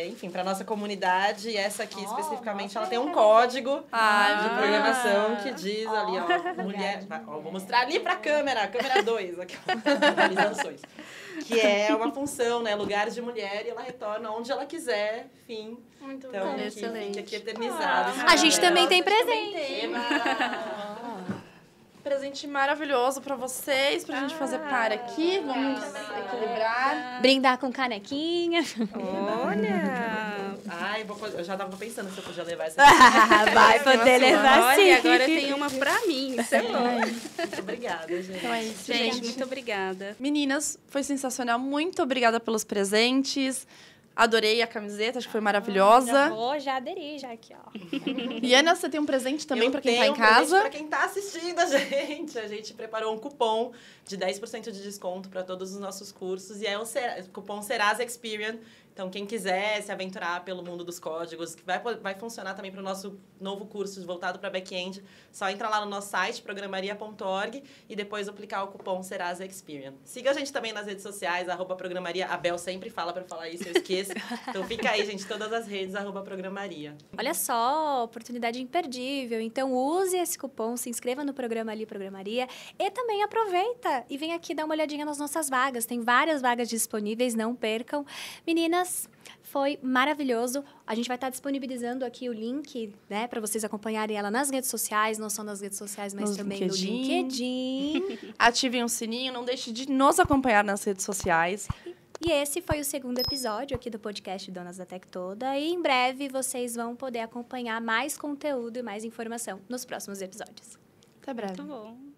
Speaker 4: enfim, pra nossa comunidade. E essa aqui, especificamente, ela tem um código de programação que diz ali, ó, mulher... Ó, vou mostrar ali pra câmera 2, aqui, visualizações. Que é uma função, né? Lugares de mulher, e ela retorna onde ela quiser, enfim.
Speaker 2: Muito
Speaker 4: Então,
Speaker 2: bom.
Speaker 4: que
Speaker 3: Excelente.
Speaker 4: fica aqui eternizado.
Speaker 1: A gente também tem presente.
Speaker 2: Presente maravilhoso pra vocês, pra gente fazer par aqui. Vamos equilibrar.
Speaker 1: Brindar com canequinha.
Speaker 3: Olha!
Speaker 4: Ai, eu já tava pensando se eu podia levar essa.
Speaker 1: Vai poder levar sim.
Speaker 3: Olha, agora tem uma pra mim. Isso é bom.
Speaker 4: Muito obrigada, gente.
Speaker 2: Então é isso,
Speaker 3: Gente, muito obrigada.
Speaker 2: Meninas, foi sensacional. Muito obrigada pelos presentes. Adorei a camiseta, acho que foi maravilhosa.
Speaker 1: Já aderi, já aqui, ó.
Speaker 2: E Ana, você tem um presente também pra quem tá
Speaker 4: tenho
Speaker 2: em casa?
Speaker 4: Pra quem tá assistindo a gente preparou um cupom de 10% de desconto para todos os nossos cursos. E é o cupom Serasa Experian. Então, quem quiser se aventurar pelo mundo dos códigos, que vai funcionar também para o nosso novo curso voltado para back-end, só entra lá no nosso site, programaria.org, e depois aplicar o cupom Serasa Experian. Siga a gente também nas redes sociais, @programaria. A Bel sempre fala para falar isso, eu esqueço. Então, fica aí, gente, todas as redes, @programaria.
Speaker 1: Olha só, oportunidade imperdível. Então, use esse cupom, se inscreva no programa ali, Programaria. E também aproveita e vem aqui dar uma olhadinha nas nossas vagas. Tem várias vagas disponíveis, não percam. Meninas, foi maravilhoso. A gente vai estar disponibilizando aqui o link, né, para vocês acompanharem ela nas redes sociais, não só nas redes sociais, mas também no LinkedIn.
Speaker 2: Ativem o sininho, não deixe de nos acompanhar nas redes sociais.
Speaker 1: E esse foi o segundo episódio aqui do podcast Donas da Tech Toda. E em breve vocês vão poder acompanhar mais conteúdo e mais informação nos próximos episódios.
Speaker 2: Até breve.
Speaker 3: Muito bom.